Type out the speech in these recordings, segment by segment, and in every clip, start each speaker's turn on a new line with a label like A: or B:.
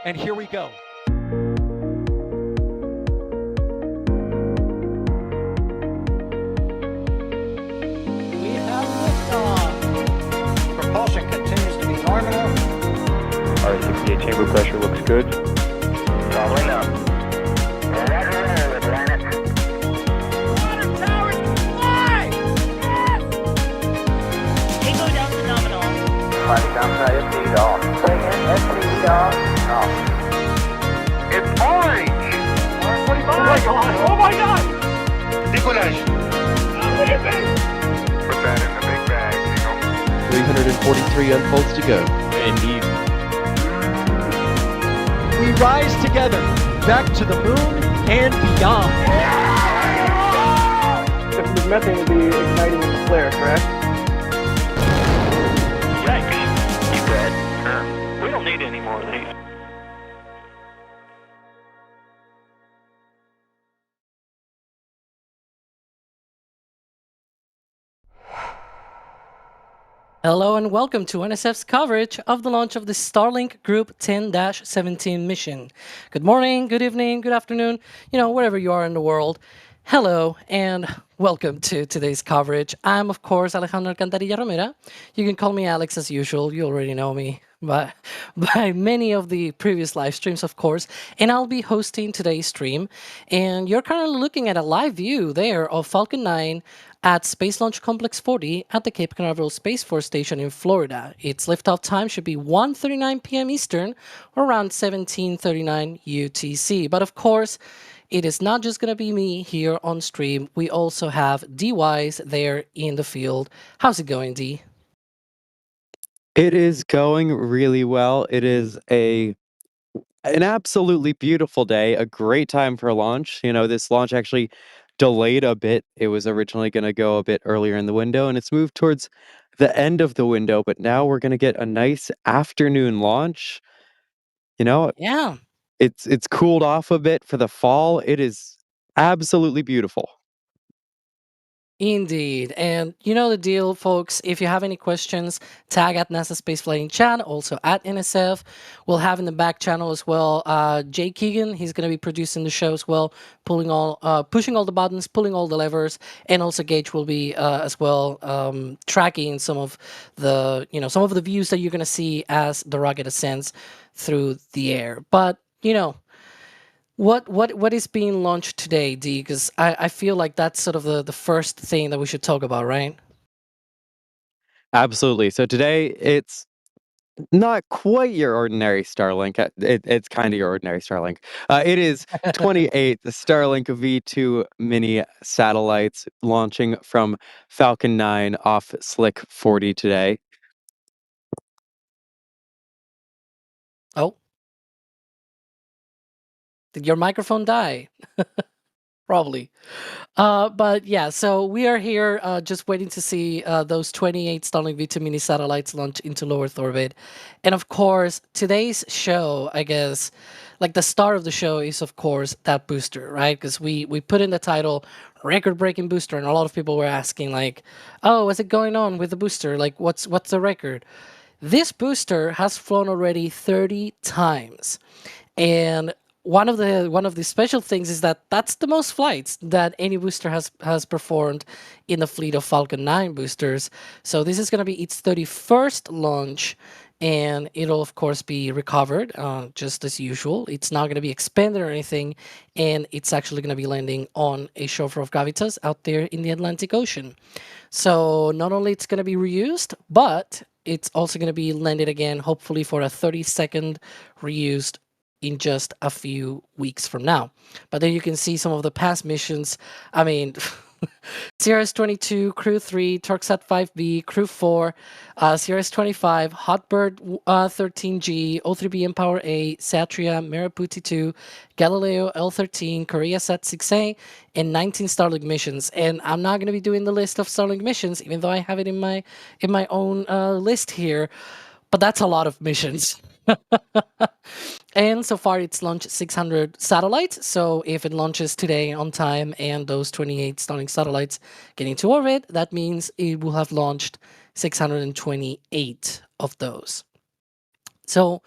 A: And here we go. We have liftoff.
B: Propulsion continues to be nominal.
C: R68 chamber pressure looks good.
D: Following up. Roger, roger, planet.
A: Water towers fly! Yes!
E: Echo down to nominal.
D: Flight downside FD off. Bring in FD off. Off. It's orange!
A: 145! Oh my god! Oh my god!
D: Decollage.
C: Put that in the big bag, you know.
F: 343 unfolds to go.
C: Indeed.
A: We rise together, back to the moon and beyond.
G: The methane would be igniting the flare, correct?
D: Yikes. You read? Sure. We don't need any more of these.
H: Hello and welcome to NSF's coverage of the launch of the Starlink Group 10-17 mission. Good morning, good evening, good afternoon, wherever you are in the world. Hello and welcome to today's coverage. I'm, of course, Alejandro Alcantarilla Romera. You can call me Alex as usual. You already know me by many of the previous live streams, of course. And I'll be hosting today's stream. And you're currently looking at a live view there of Falcon 9 at Space Launch Complex 40 at the Cape Canaveral Space Force Station in Florida. Its liftoff time should be 1:39 p.m. Eastern or around 17:39 UTC. But of course, it is not just going to be me here on stream. We also have D-Wise there in the field. How's it going, D?
F: It is going really well. It is an absolutely beautiful day, a great time for a launch. This launch actually delayed a bit. It was originally going to go a bit earlier in the window, and it's moved towards the end of the window, but now we're going to get a nice afternoon launch.
H: Yeah.
F: It's cooled off a bit for the fall. It is absolutely beautiful.
H: Indeed. And you know the deal, folks. If you have any questions, tag at NASA Spaceflight in chat, also at NSF. We'll have in the back channel as well Jay Keegan. He's going to be producing the show as well, pushing all the buttons, pulling all the levers. And also Gage will be as well tracking some of the views that you're going to see as the rocket ascends through the air. But, what is being launched today, D? Because I feel like that's sort of the first thing that we should talk about, right?
F: Absolutely. So today it's not quite your ordinary Starlink. It's kind of your ordinary Starlink. It is 28 the Starlink V2 mini satellites launching from Falcon 9 off Slick 40 today.
H: Oh. Did your microphone die? Probably. But yeah, so we are here just waiting to see those 28 Starlink V2 mini satellites launch into low Earth orbit. And of course, today's show, I guess, like the star of the show is, of course, that booster, right? Because we put in the title record-breaking booster, and a lot of people were asking like, oh, what's it going on with the booster? Like, what's the record? This booster has flown already 30 times. And one of the special things is that that's the most flights that any booster has performed in the fleet of Falcon 9 boosters. So this is going to be its 31st launch, and it'll of course be recovered just as usual. It's not going to be expanded or anything, and it's actually going to be landing on a chauffeur of gravitas out there in the Atlantic Ocean. So not only it's going to be reused, but it's also going to be landed again, hopefully for a 30-second reused in just a few weeks from now. But then you can see some of the past missions. I mean, CRS-22, Crew 3, Turksat 5B, Crew 4, CRS-25, Hotbird 13G, O3B mPOWER A, Satria, Mera Putih 2, Galileo L13, Koreasat 6A, and 19 Starlink missions. And I'm not going to be doing the list of Starlink missions, even though I have it in my own list here. But that's a lot of missions. And so far it's launched 600 satellites. So if it launches today on time and those 28 Starlink satellites get into orbit, that means it will have launched 628 of those. So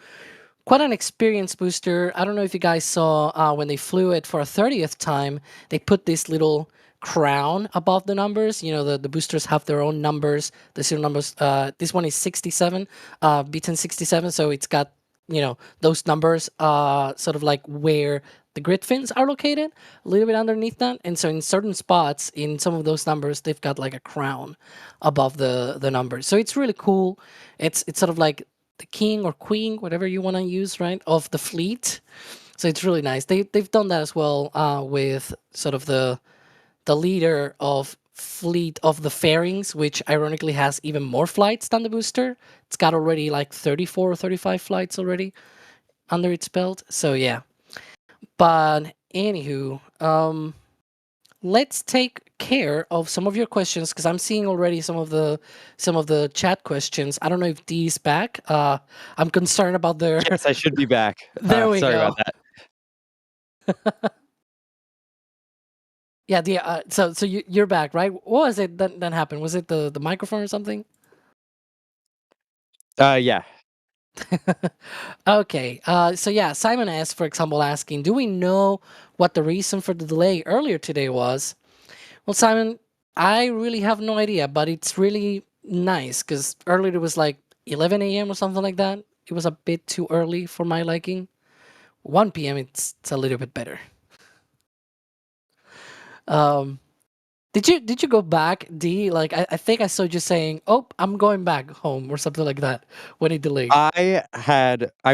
H: quite an experience booster. I don't know if you guys saw when they flew it for a 30th time, they put this little crown above the numbers. You know, the boosters have their own numbers, the serial numbers. This one is 67, B10 67. So it's got, you know, those numbers sort of like where the grid fins are located, a little bit underneath that. And so in certain spots, in some of those numbers, they've got like a crown above the numbers. So it's really cool. It's sort of like the king or queen, whatever you want to use, right, of the fleet. So it's really nice. They've done that as well with sort of the leader of fleet of the fairings, which ironically has even more flights than the booster. It's got already like 34 or 35 flights already under its belt. So yeah. But anywho, let's take care of some of your questions because I'm seeing already some of the chat questions. I don't know if Dee's back. I'm concerned about their.
F: Yes, I should be back.
H: There we
F: sorry
H: go.
F: about that.
H: Yeah, Dee. So you're back, right? What was it that happened? Was it the microphone or something?
F: Yeah.
H: Okay. So yeah, Simon S, for example, asking, do we know what the reason for the delay earlier today was? Well, Simon, I really have no idea, but it's really nice because earlier it was like 11 a.m. or something like that. It was a bit too early for my liking. 1 p.m. It's a little bit better. Did you go back, D? Like I think I saw you saying, "Oh, I'm going back home" or something like that when it delayed.
F: I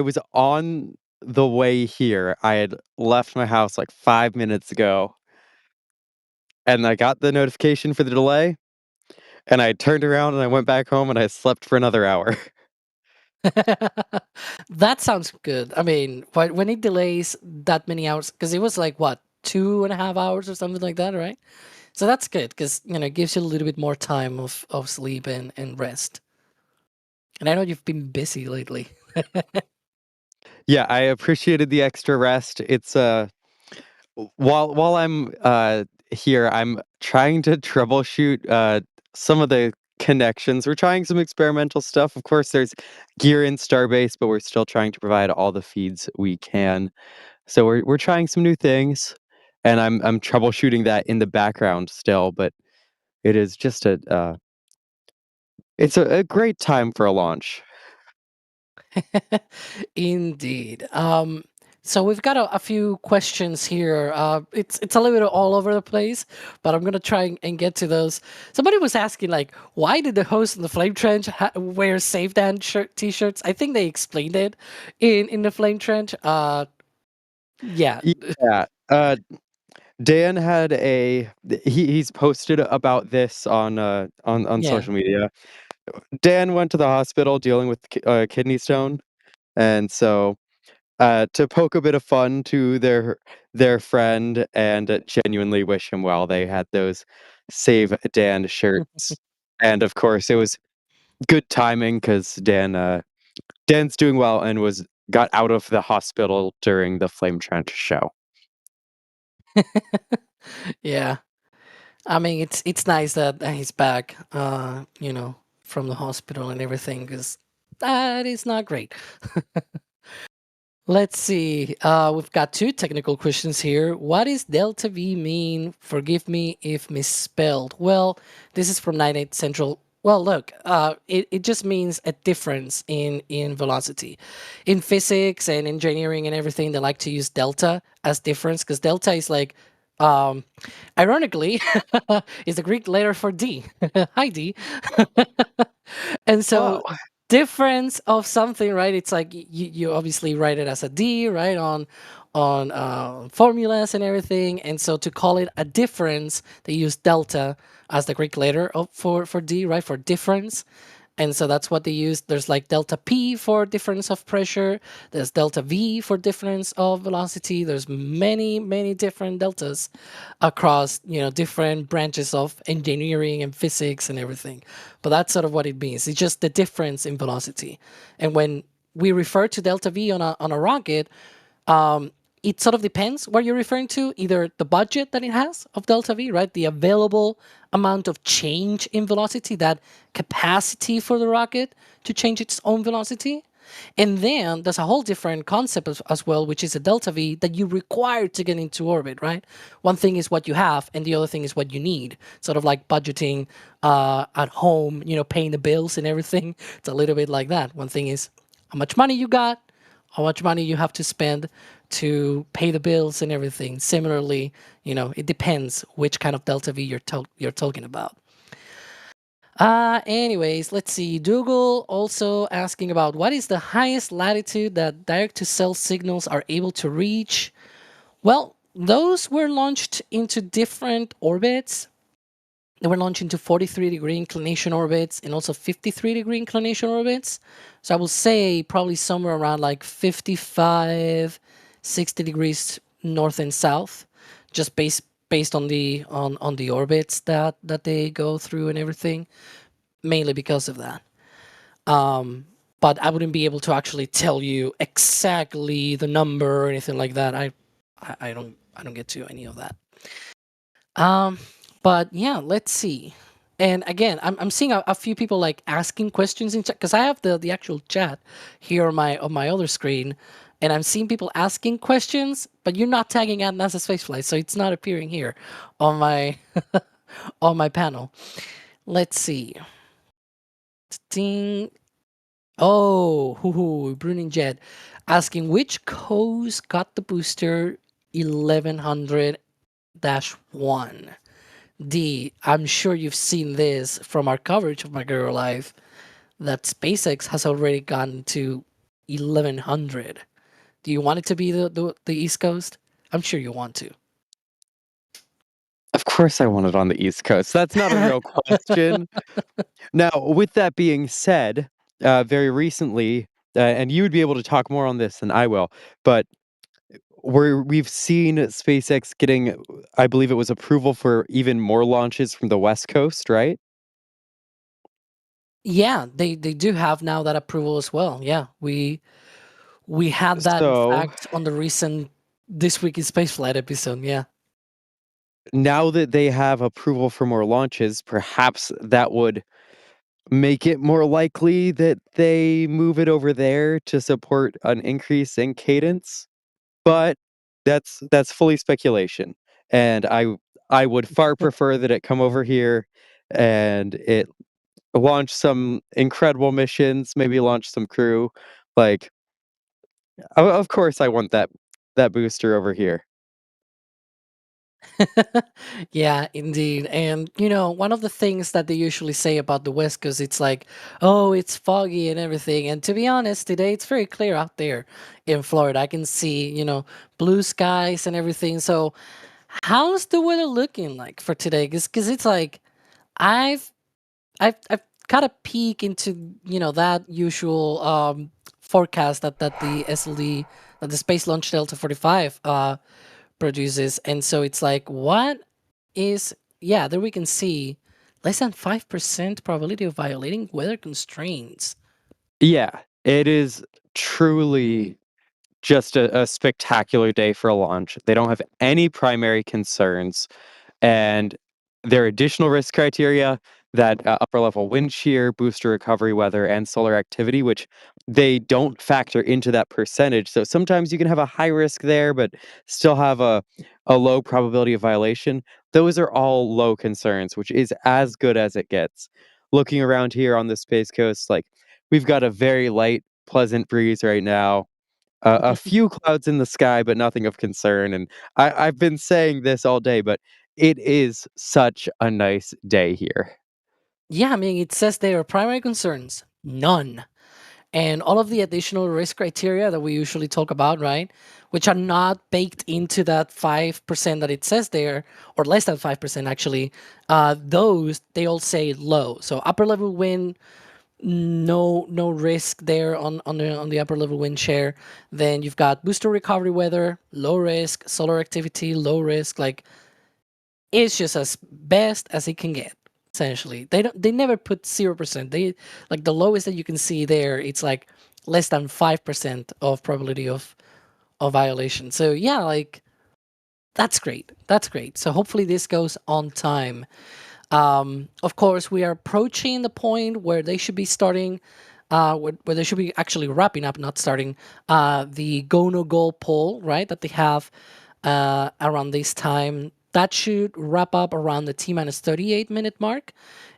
F: was on the way here. I had left my house like 5 minutes ago. And I got the notification for the delay. And I turned around and I went back home and I slept for another hour.
H: That sounds good. I mean, when it delays that many hours, because it was like what 2.5 hours or something like that, right? So that's good because it gives you a little bit more time of sleep and rest. And I know you've been busy lately.
F: Yeah, I appreciated the extra rest. It's while I'm here, I'm trying to troubleshoot some of the connections. We're trying some experimental stuff. Of course, there's gear in Starbase, but we're still trying to provide all the feeds we can. So we're trying some new things, and I'm troubleshooting that in the background still. But it is just it's a great time for a launch.
H: Indeed. So we've got a few questions here. It's a little bit all over the place, but I'm gonna try and get to those. Somebody was asking like, why did the host in the Flame Trench wear Save Dan t-shirts? I think they explained it in the Flame Trench. Yeah.
F: Yeah. Dan had he's posted about this on
H: Yeah.
F: social media. Dan went to the hospital dealing with kidney stone, and so to poke a bit of fun to their friend and genuinely wish him well, they had those Save Dan shirts, and of course it was good timing because Dan's doing well and got out of the hospital during the Flame Trench show.
H: Yeah. I mean, it's nice that he's back. From the hospital and everything, because that is not great. Let's see. We've got two technical questions here. What does delta V mean? Forgive me if misspelled. Well, this is from 98 Central. Well, look, it just means a difference in velocity. In physics and engineering and everything, they like to use delta as difference because delta is like, ironically, is the Greek letter for D. Hi, D. And so
F: Wow.
H: difference of something, right? It's like you obviously write it as a D, right, on formulas and everything. And so to call it a difference, they use delta as the Greek letter for D, right, for difference. And so that's what they use. There's like delta P for difference of pressure. There's delta V for difference of velocity. There's many different deltas across, different branches of engineering and physics and everything. But that's sort of what it means. It's just the difference in velocity. And when we refer to delta V on a rocket, it sort of depends what you're referring to, either the budget that it has of delta V, right? The available amount of change in velocity, that capacity for the rocket to change its own velocity. And then there's a whole different concept as well, which is a delta V that you require to get into orbit, right? One thing is what you have, and the other thing is what you need. Sort of like budgeting at home, paying the bills and everything. It's a little bit like that. One thing is how much money you got, how much money you have to spend to pay the bills and everything. Similarly, it depends which kind of delta V you're talking about. Anyways, let's see. Dougal also asking about what is the highest latitude that direct-to-cell signals are able to reach? Well, those were launched into different orbits. They were launched into 43-degree inclination orbits and also 53-degree inclination orbits. So I will say probably somewhere around like 55, 60 degrees north and south, just based on the on the orbits that they go through and everything, mainly because of that. But I wouldn't be able to actually tell you exactly the number or anything like that. I don't get to any of that. But yeah, let's see. And again, I'm seeing a few people like asking questions in chat because I have the actual chat here on my other screen, and I'm seeing people asking questions, but you're not tagging at NASA Spaceflight, so it's not appearing here on my on my panel. Let's see. Ding. Oh, Bruning Jet asking which coast got the booster 1100-1. D, I'm sure you've seen this from our coverage of My Girl Life that SpaceX has already gone to 1100. Do you want it to be the East Coast? I'm sure you want to.
F: Of course I want it on the East Coast. That's not a real question. Now, with that being said, very recently, and you would be able to talk more on this than I will, but we've seen SpaceX getting, I believe it was approval for even more launches from the West Coast, right?
H: Yeah, they do have now that approval as well. Yeah, we had that in
F: So
H: fact on the recent This Week in Spaceflight episode. Yeah.
F: now that they have approval for more launches, perhaps that would make it more likely that they move it over there to support an increase in cadence. But that's fully speculation, and I would far prefer that it come over here and it launch some incredible missions, maybe launch some crew. Like, of course, I want that booster over here.
H: Yeah, indeed. And one of the things that they usually say about the West Coast, it's like, oh, it's foggy and everything. And to be honest, today it's very clear out there in Florida. I can see, blue skies and everything. So, how's the weather looking like for today? Because it's like I've I've got a peek into that usual forecast that the SLD that the Space Launch Delta 45 produces, and so it's like what is there we can see less than 5% probability of violating weather constraints.
F: Yeah, it is truly just a spectacular day for a launch. They don't have any primary concerns. And there are additional risk criteria that upper level wind shear, booster recovery weather, and solar activity, which they don't factor into that percentage. So sometimes you can have a high risk there, but still have a low probability of violation. Those are all low concerns, which is as good as it gets. Looking around here on the Space Coast, like we've got a very light, pleasant breeze right now. A few clouds in the sky, but nothing of concern. And I've been saying this all day, but it is such a nice day here.
H: Yeah, I mean, it says there are primary concerns, none. And all of the additional risk criteria that we usually talk about, right? Which are not baked into that 5% that it says there, or less than 5% actually, those, they all say low. So upper level wind, no risk there on the upper level wind shear. Then you've got booster recovery weather, low risk, solar activity, low risk. Like, it's just as best as it can get. Essentially, they never put 0%. They like the lowest that you can see there. It's like less than 5% of probability of violation. So yeah, like that's great. That's great. So hopefully this goes on time. Of course, we are approaching the point where they should be starting where they should be actually wrapping up, not starting, the go no go poll, right? That they have around this time. That should wrap up around the T minus 38-minute mark,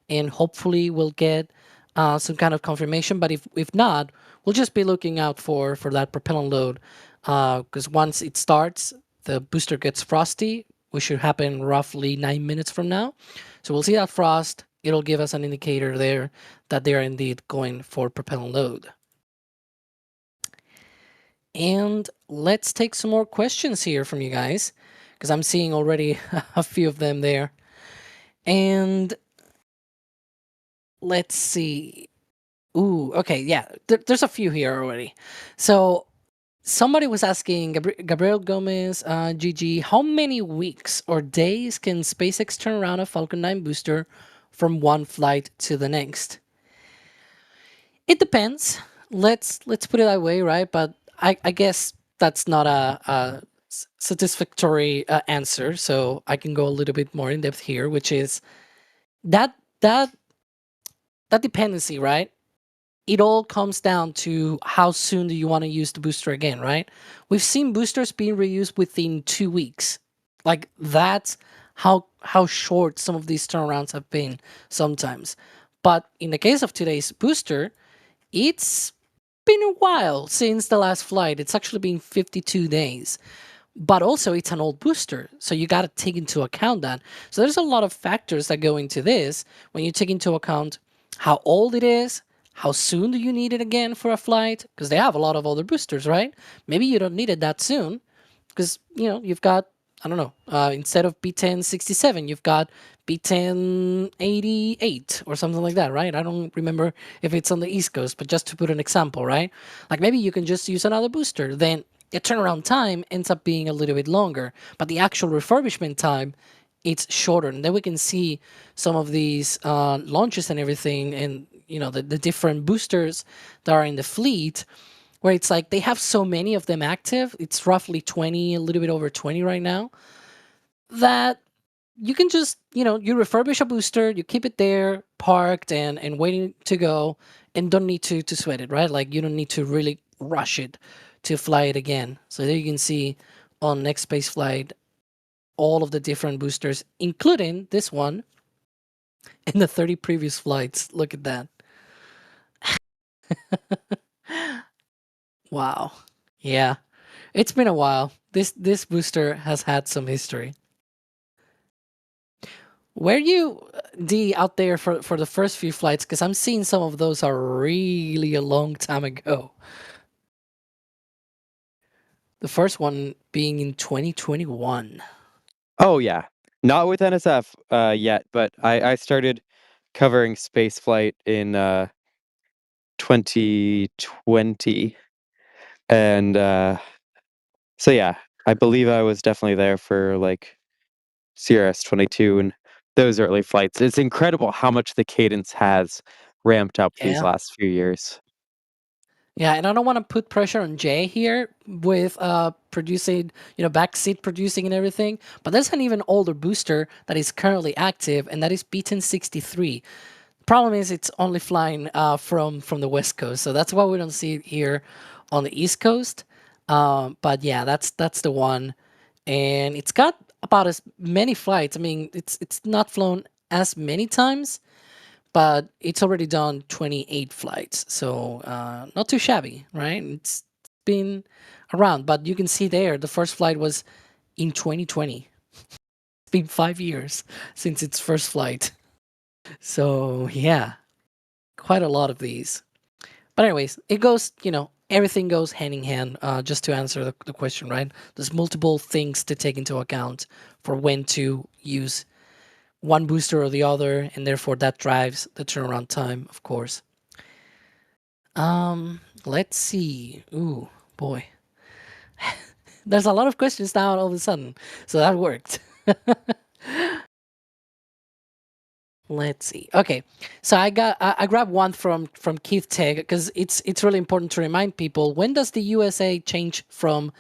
H: and hopefully we'll get some kind of confirmation. But if not, we'll just be looking out for that propellant load, because once it starts, the booster gets frosty, which should happen roughly 9 minutes from now. So we'll see that frost. It'll give us an indicator there that they are indeed going for propellant load. And let's take some more questions here from you guys, because I'm seeing already a few of them there. And let's see. Ooh, okay, yeah, there's a few here already. So somebody was asking, Gabriel Gomez, GG, how many weeks or days can SpaceX turn around a Falcon 9 booster from one flight to the next? It depends. Let's put it that way, right? But I guess that's not a satisfactory answer. So I can go a little bit more in depth here, which is that dependency, right? It all comes down to how soon do you want to use the booster again, right? We've seen boosters being reused within 2 weeks. Like that's how short some of these turnarounds have been sometimes. But in the case of today's booster, it's been a while since the last flight. It's actually been 52 days. But also it's an old booster, so you got to take into account that. So there's a lot of factors that go into this when you take into account how old it is, how soon do you need it again for a flight, because they have a lot of other boosters, right? Maybe you don't need it that soon because, you know, you've got, I don't know, instead of B1067, you've got B1088 or something like that, right? I don't remember if it's on the East Coast, but just to put an example, right? Like maybe you can just use another booster. Then the turnaround time ends up being a little bit longer, but the actual refurbishment time, it's shorter. And then we can see some of these launches and everything, and you know the different boosters that are in the fleet, where it's like they have so many of them active. It's roughly 20, a little bit over 20 right now, that you can just, you know, you refurbish a booster, you keep it there parked and waiting to go, and don't need to sweat it, right? Like you don't need to really rush it to fly it again. So there you can see on next space flight all of the different boosters, including this one and the 30 previous flights. Look at that. Wow. Yeah. It's been a while. This booster has had some history. Were you D out there for the first few flights? Because I'm seeing some of those are really a long time ago. The first one being in 2021.
F: Oh yeah, not with NSF yet, but I started covering spaceflight in 2020, and so yeah, I believe I was definitely there for like CRS-22 and those early flights. It's incredible how much the cadence has ramped up these
H: Yeah.
F: last few years.
H: Yeah, and I don't want to put pressure on Jay here with producing, you know, backseat producing and everything, but there's an even older booster that is currently active, and that is B1063. Problem is it's only flying from the West Coast, so that's why we don't see it here on the East Coast. But yeah, that's the one, and it's got about as many flights. I mean, it's not flown as many times, but it's already done 28 flights, so not too shabby, right? It's been around, but you can see there the first flight was in 2020. It's been 5 years since its first flight. So yeah, quite a lot of these. But anyways, it goes, you know, everything goes hand in hand, just to answer the question, right? There's multiple things to take into account for when to use one booster or the other, and therefore that drives the turnaround time, of course. Let's see. Ooh, boy. There's a lot of questions now all of a sudden, so that worked. Let's see. Okay, so I grabbed one from Keith Teg, because it's really important to remind people, when does the USA change from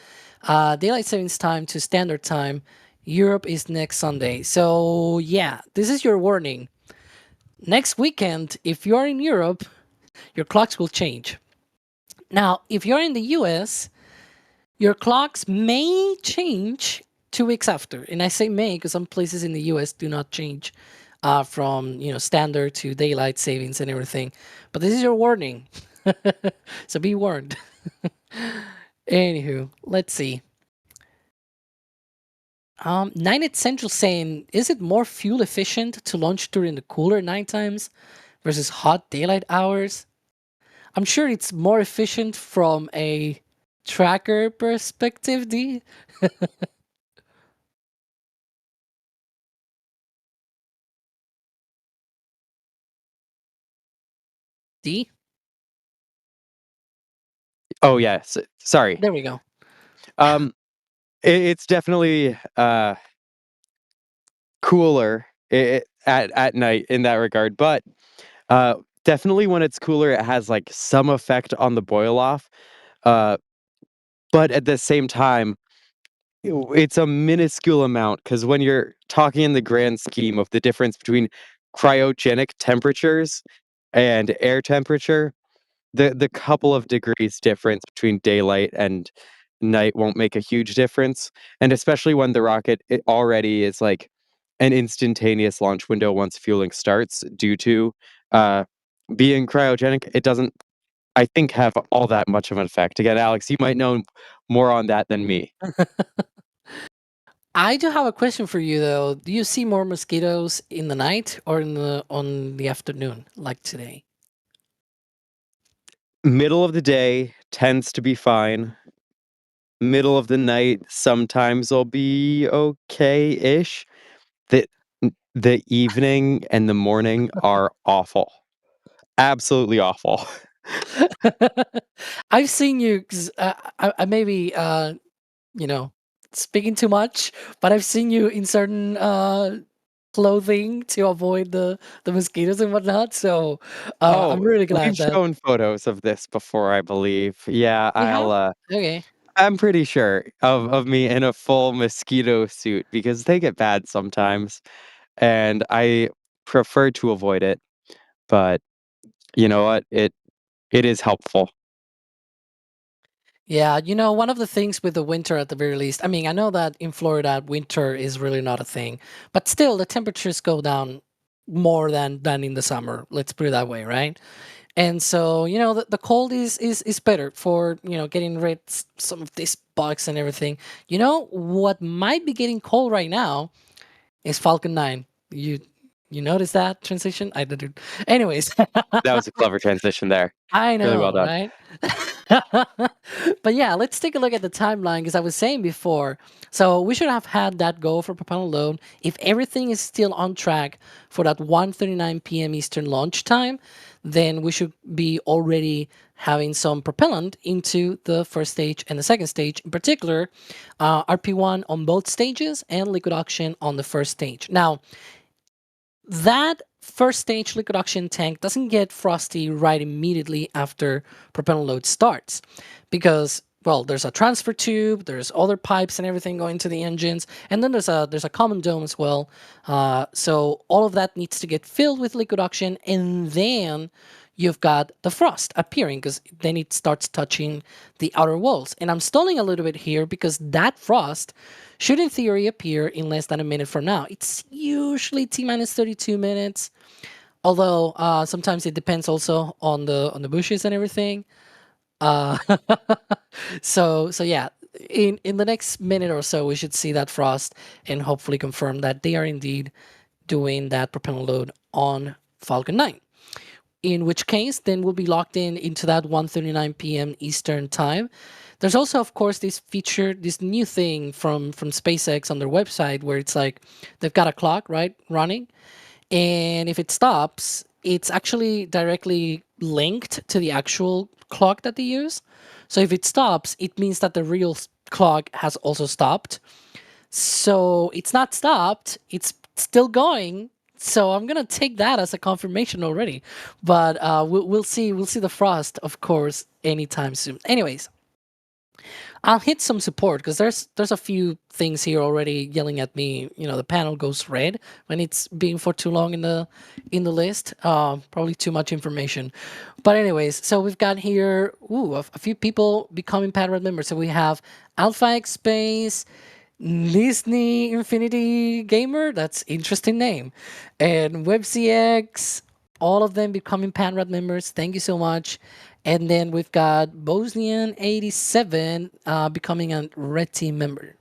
H: daylight savings time to standard time? Europe is next Sunday. So yeah, this is your warning. Next weekend, if you're in Europe, Your clocks will change. Now, if you're in the US, your clocks may change 2 weeks after. And I say may because some places in the US do not change from standard to daylight savings and everything. But this is your warning. So be warned. Anywho, let's see. 9 at Central saying, is it more fuel efficient to launch during the cooler night times versus hot daylight hours? I'm sure it's more efficient from a tracker perspective, D. D?
F: Oh yes, sorry.
H: There we go.
F: It's definitely cooler at night in that regard, but definitely when it's cooler, it has like some effect on the boil off. But at the same time, it's a minuscule amount because when you're talking in the grand scheme of the difference between cryogenic temperatures and air temperature, the couple of degrees difference between daylight and night won't make a huge difference. And especially when the rocket it already is like an instantaneous launch window once fueling starts due to uh, being cryogenic, it doesn't, I think, have all that much of an effect. Again, Alex, you might know more on that than me.
H: I do have a question for you though. Do you see more mosquitoes in the night or on the afternoon, like today?
F: Middle of the day tends to be fine. Middle of the night sometimes will be okay-ish. The the evening and the morning are awful. Absolutely awful.
H: I've seen you 'cause, I may be you know speaking too much, but I've seen you in certain clothing to avoid the mosquitoes and whatnot. So I'm
F: Oh,
H: really
F: we've
H: glad that
F: shown photos of this before, I believe. Yeah,
H: we have. Okay.
F: I'm pretty sure of me in a full mosquito suit because they get bad sometimes, and I prefer to avoid it, but you know what? It is helpful.
H: Yeah, one of the things with the winter at the very least, I mean, I know that in Florida, winter is really not a thing, but still the temperatures go down more than in the summer. Let's put it that way, right? And so, the cold is better for, getting rid some of these bugs and everything. What might be getting cold right now is Falcon 9. You notice that transition? I didn't. Anyways,
F: That was a clever transition there.
H: I
F: Really well
H: know,
F: done.
H: right? But yeah, let's take a look at the timeline because I was saying before. So we should have had that go for propellant load. If everything is still on track for that 1:39 p.m. Eastern launch time, then we should be already having some propellant into the first stage and the second stage. In particular, RP1 on both stages and liquid oxygen on the first stage. Now, that first stage liquid oxygen tank doesn't get frosty right immediately after propellant load starts because there's a transfer tube, there's other pipes and everything going to the engines, and then there's a common dome as well. So all of that needs to get filled with liquid oxygen, and then you've got the frost appearing because then it starts touching the outer walls. And I'm stalling a little bit here because that frost should in theory appear in less than a minute from now. It's usually T-minus 32 minutes, although sometimes it depends also on the bushes and everything. Uh, so yeah, in the next minute or so, we should see that frost and hopefully confirm that they are indeed doing that propellant load on Falcon 9. In which case, then we'll be locked into that 1:39 p.m. Eastern time. There's also, of course, this new thing from SpaceX on their website where it's like they've got a clock, right, running, and if it stops, it's actually directly linked to the actual clock that they use. So if it stops, it means that the real clock has also stopped. So it's not stopped, it's still going. So I'm gonna take that as a confirmation already. But we'll see the frost, of course, anytime soon. Anyways, I'll hit some support because there's a few things here already yelling at me. The panel goes red when it's being for too long in the list. Probably too much information. But anyways, so we've got here a few people becoming Padred members. So we have Alpha X Space, Disney Infinity Gamer. That's interesting name, and WebCX. All of them becoming Padred members. Thank you so much. And then we've got Bosnian 87 becoming a Red Team member.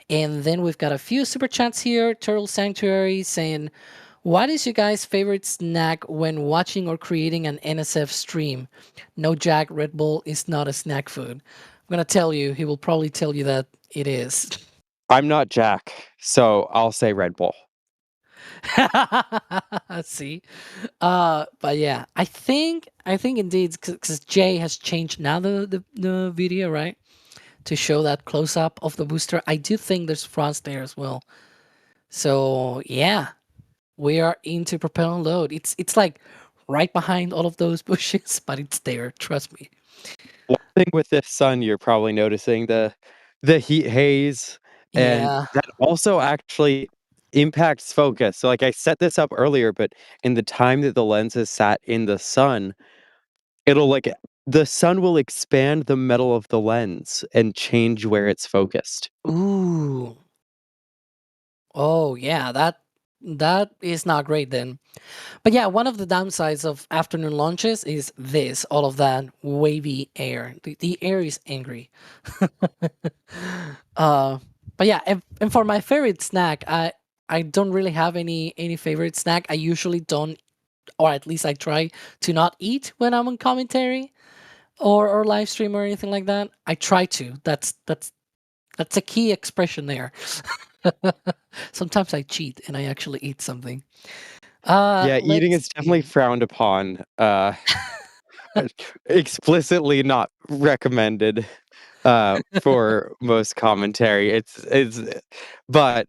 H: And then we've got a few super chats here. Turtle Sanctuary saying, what is your guys' favorite snack when watching or creating an NSF stream? No, Jack, Red Bull is not a snack food. I'm going to tell you, he will probably tell you that it is.
F: I'm not Jack, so I'll say Red Bull.
H: See, but yeah, I think indeed because Jay has changed now the video, right, to show that close up of the booster. I do think there's frost there as well. So yeah, we are into propel and load. It's like right behind all of those bushes, but it's there. Trust me.
F: One thing with this sun, you're probably noticing the heat haze, and
H: Yeah.
F: that also actually impacts focus. So, like, I set this up earlier, but in the time that the lens is sat in the sun, it'll the sun will expand the metal of the lens and change where it's focused.
H: Ooh. Oh yeah, that is not great then. But yeah, one of the downsides of afternoon launches is all of that wavy air. The air is angry. But yeah, and for my favorite snack, I don't really have any favorite snack. I usually don't, or at least I try to not eat when I'm on commentary or live stream or anything like that. I try to. That's a key expression there. Sometimes I cheat and I actually eat something.
F: Yeah, eating
H: Let's
F: is definitely
H: see.
F: frowned upon. Explicitly not recommended for most commentary. But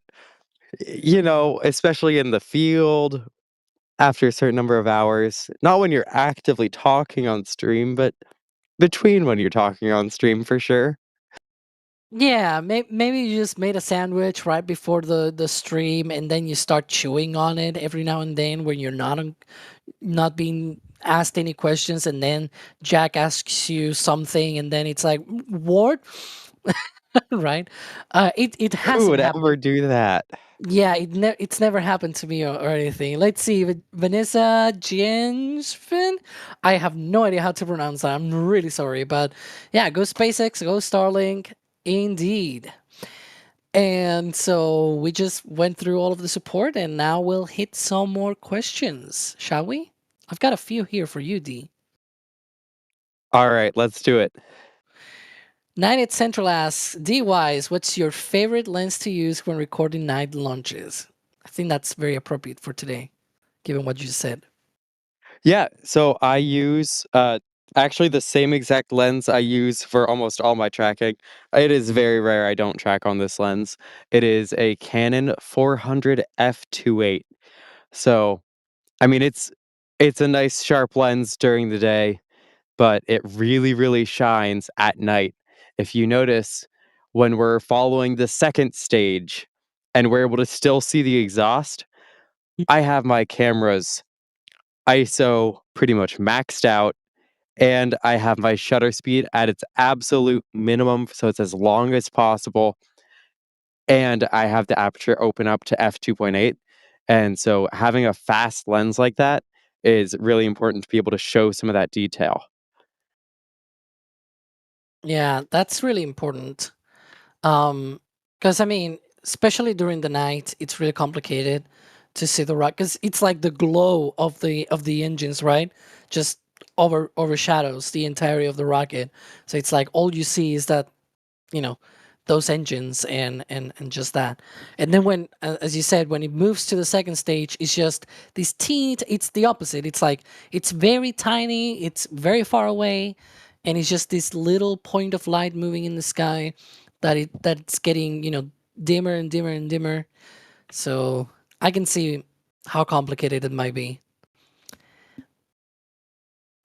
F: especially in the field after a certain number of hours, not when you're actively talking on stream, but between when you're talking on stream for sure.
H: Yeah, maybe you just made a sandwich right before the stream, and then you start chewing on it every now and then when you're not being asked any questions, and then Jack asks you something, and then it's like, what?" Right? It
F: Who
H: hasn't
F: would ever
H: happened.
F: do that?
H: Yeah, it's never happened to me or anything. Let's see, Vanessa Jiensfin. I have no idea how to pronounce that. I'm really sorry, but yeah, go SpaceX, go Starlink, indeed. And so we just went through all of the support, and now we'll hit some more questions, shall we? I've got a few here for you, D.
F: All right, let's do it.
H: 98 Central asks, D-Wise, what's your favorite lens to use when recording night launches? I think that's very appropriate for today, given what you said.
F: Yeah, so I use actually the same exact lens I use for almost all my tracking. It is very rare I don't track on this lens. It is a Canon 400 f2.8. So, I mean, it's a nice sharp lens during the day, but it really, really shines at night. If you notice, when we're following the second stage and we're able to still see the exhaust, I have my cameras ISO pretty much maxed out, and I have my shutter speed at its absolute minimum, so it's as long as possible, and I have the aperture open up to f2.8, and so having a fast lens like that is really important to be able to show some of that detail.
H: Yeah, that's really important. Because I mean, especially during the night, it's really complicated to see the rock because it's like the glow of the engines, right? Just overshadows the entirety of the rocket. So it's like all you see is that, you know, those engines and just that. And then when, as you said, when it moves to the second stage, it's just this teeny. It's the opposite. It's like it's very tiny. It's very far away, and it's just this little point of light moving in the sky that's getting dimmer and dimmer and dimmer. So I can see how complicated it might be.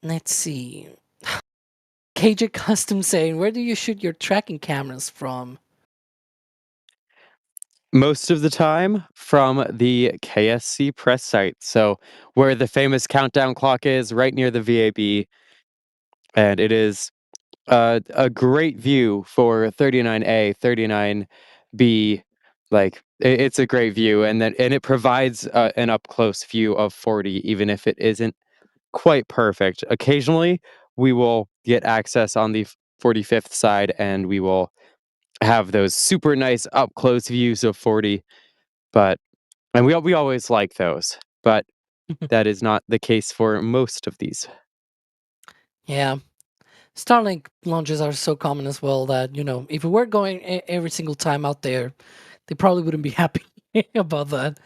H: Let's see. KJ Custom saying, where do you shoot your tracking cameras from?
F: Most of the time from the KSC press site. So where the famous countdown clock is, right near the VAB. And it is a great view for 39A, 39B. Like it's a great view, and it provides an up close view of 40, even if it isn't quite perfect. Occasionally, we will get access on the 45th side, and we will have those super nice up close views of 40. But and we always like those, but that is not the case for most of these.
H: Yeah. Starlink launches are so common as well that, if we were going every single time out there, they probably wouldn't be happy about that.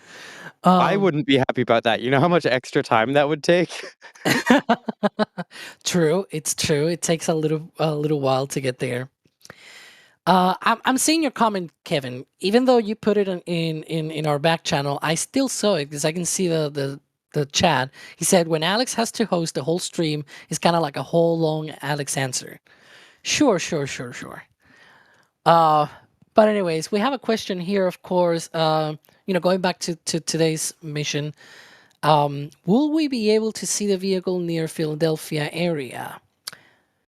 F: I wouldn't be happy about that. You know how much extra time that would take?
H: True, it's true. It takes a little while to get there. I'm seeing your comment, Kevin. Even though you put it in our back channel, I still saw it because I can see the chat. He said when Alex has to host the whole stream, it's kind of like a whole long Alex answer. Sure. But anyways, we have a question here, of course. Going back to today's mission, will we be able to see the vehicle near Philadelphia area?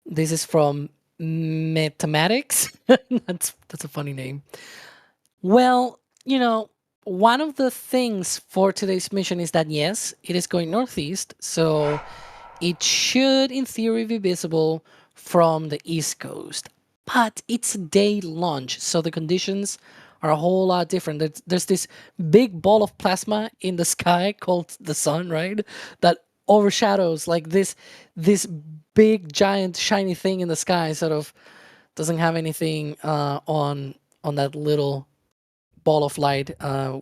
H: This is from Mathematics. That's a funny name. Well, one of the things for today's mission is that yes, it is going northeast, so it should, in theory, be visible from the east coast. But it's a day launch, so the conditions are a whole lot different. There's this big ball of plasma in the sky called the sun, right? That overshadows like this big giant shiny thing in the sky. Sort of doesn't have anything on that little ball of light,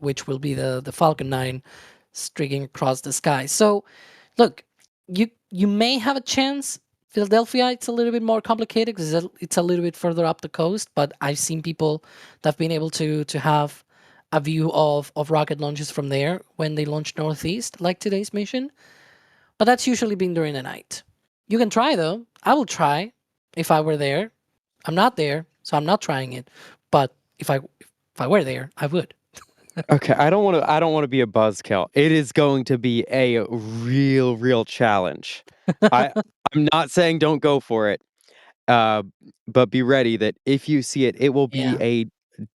H: which will be the Falcon 9 streaking across the sky. So, look, you may have a chance. Philadelphia, it's a little bit more complicated because it's a little bit further up the coast, but I've seen people that have been able to have a view of rocket launches from there when they launch northeast, like today's mission. But that's usually been during the night. You can try though. I will try if I were there. I'm not there, so I'm not trying it. But if I were there, I would.
F: Okay, I don't want to be a buzzkill. It is going to be a real challenge. I'm not saying don't go for it. Uh, but be ready that if you see it, it will be
H: Yeah.
F: a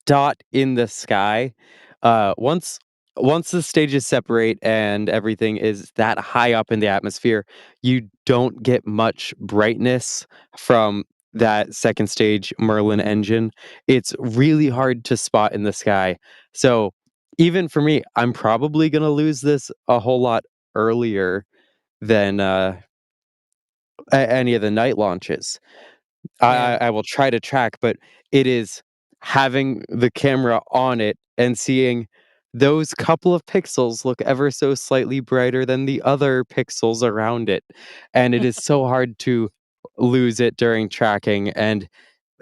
F: dot in the sky. Once the stages separate and everything is that high up in the atmosphere, you don't get much brightness from that second stage Merlin engine. It's really hard to spot in the sky. So even for me, I'm probably gonna lose this a whole lot earlier than any of the night launches.
H: Yeah.
F: I will try to track, but it is having the camera on it and seeing those couple of pixels look ever so slightly brighter than the other pixels around it. And it is so hard to lose it during tracking, and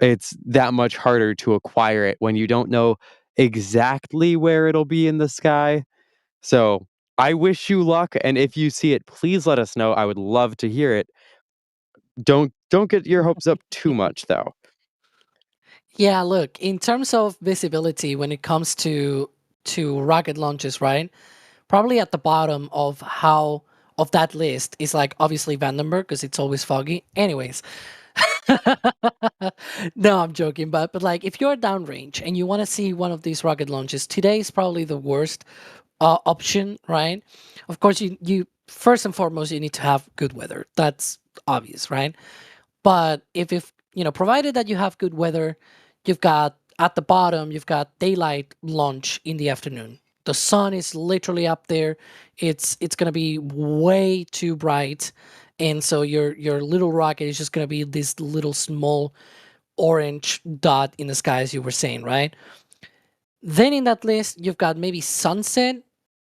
F: it's that much harder to acquire it when you don't know exactly where it'll be in the sky. So I wish you luck, and if you see it, please let us know. I would love to hear it. Don't get your hopes up too much though.
H: Yeah, look, in terms of visibility when it comes to rocket launches, right? Probably at the bottom of that list is like obviously Vandenberg because it's always foggy. Anyways. No, I'm joking, but like if you're downrange and you want to see one of these rocket launches, today is probably the worst option, right? Of course, you first and foremost you need to have good weather. That's obvious, right? But if provided that you have good weather, you've got at the bottom, you've got daylight launch in the afternoon. The sun is literally up there. It's gonna be way too bright, and so your little rocket is just gonna be this little small orange dot in the sky, as you were saying, right? Then in that list, you've got maybe sunset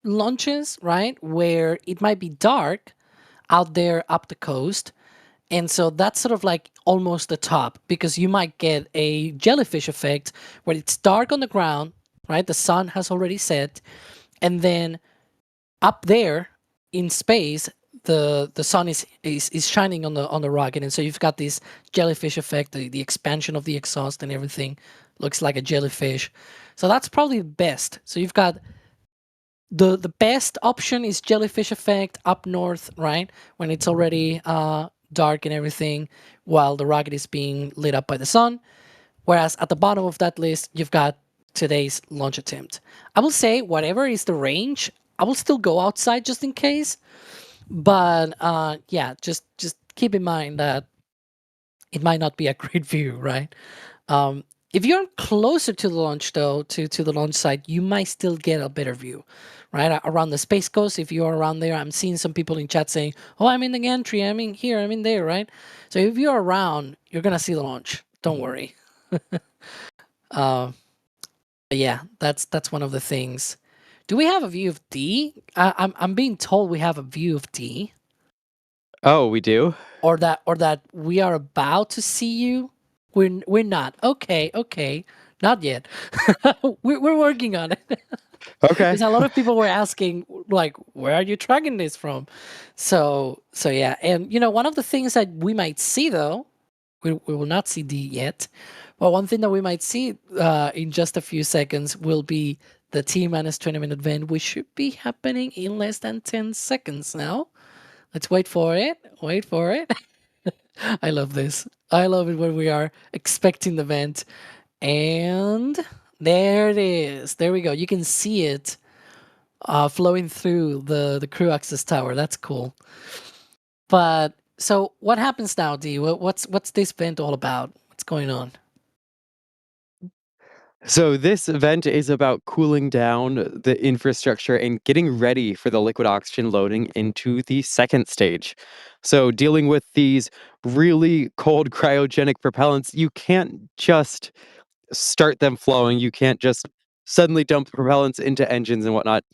H: launches, right, where it might be dark out there up the coast. And so that's sort of like almost the top because you might get a jellyfish effect where it's dark on the ground, right? The sun has already set. And then up there in space, the sun is shining on the rocket, and so you've got this jellyfish effect, the expansion of the exhaust and everything looks like a jellyfish. So that's probably the best. So you've got the best option is jellyfish effect up north, right? When it's already dark and everything, while the rocket is being lit up by the sun. Whereas at the bottom of that list, you've got today's launch attempt. I will say whatever is the range, I will still go outside just in case. But yeah, just keep in mind that it might not be a great view, right? If you're closer to the launch, though, to the launch site, you might still get a better view, right? Around the Space Coast, if you're around there, I'm seeing some people in chat saying, oh, I'm in the gantry, I'm in here, I'm in there, right? So if you're around, you're going to see the launch. Don't worry. But yeah, that's one of the things. Do we have a view of D? I'm being told we have a view of D.
F: Oh, we do?
H: Or that we are about to see you. We're not. Okay. Not yet. we're working on it.
F: Okay.
H: Because a lot of people were asking, like, where are you tracking this from? So yeah, and one of the things that we might see, though, we will not see D yet, but one thing that we might see in just a few seconds will be the T-minus 20-minute event, which should be happening in less than 10 seconds now. Let's wait for it. Wait for it. I love this. I love it when we are expecting the event. And there it is. There we go. You can see it flowing through the crew access tower. That's cool. But so what happens now, D? What's this event all about? What's going on?
F: So this event is about cooling down the infrastructure and getting ready for the liquid oxygen loading into the second stage. So dealing with these really cold cryogenic propellants, you can't just start them flowing. You can't just suddenly dump the propellants into engines and whatnot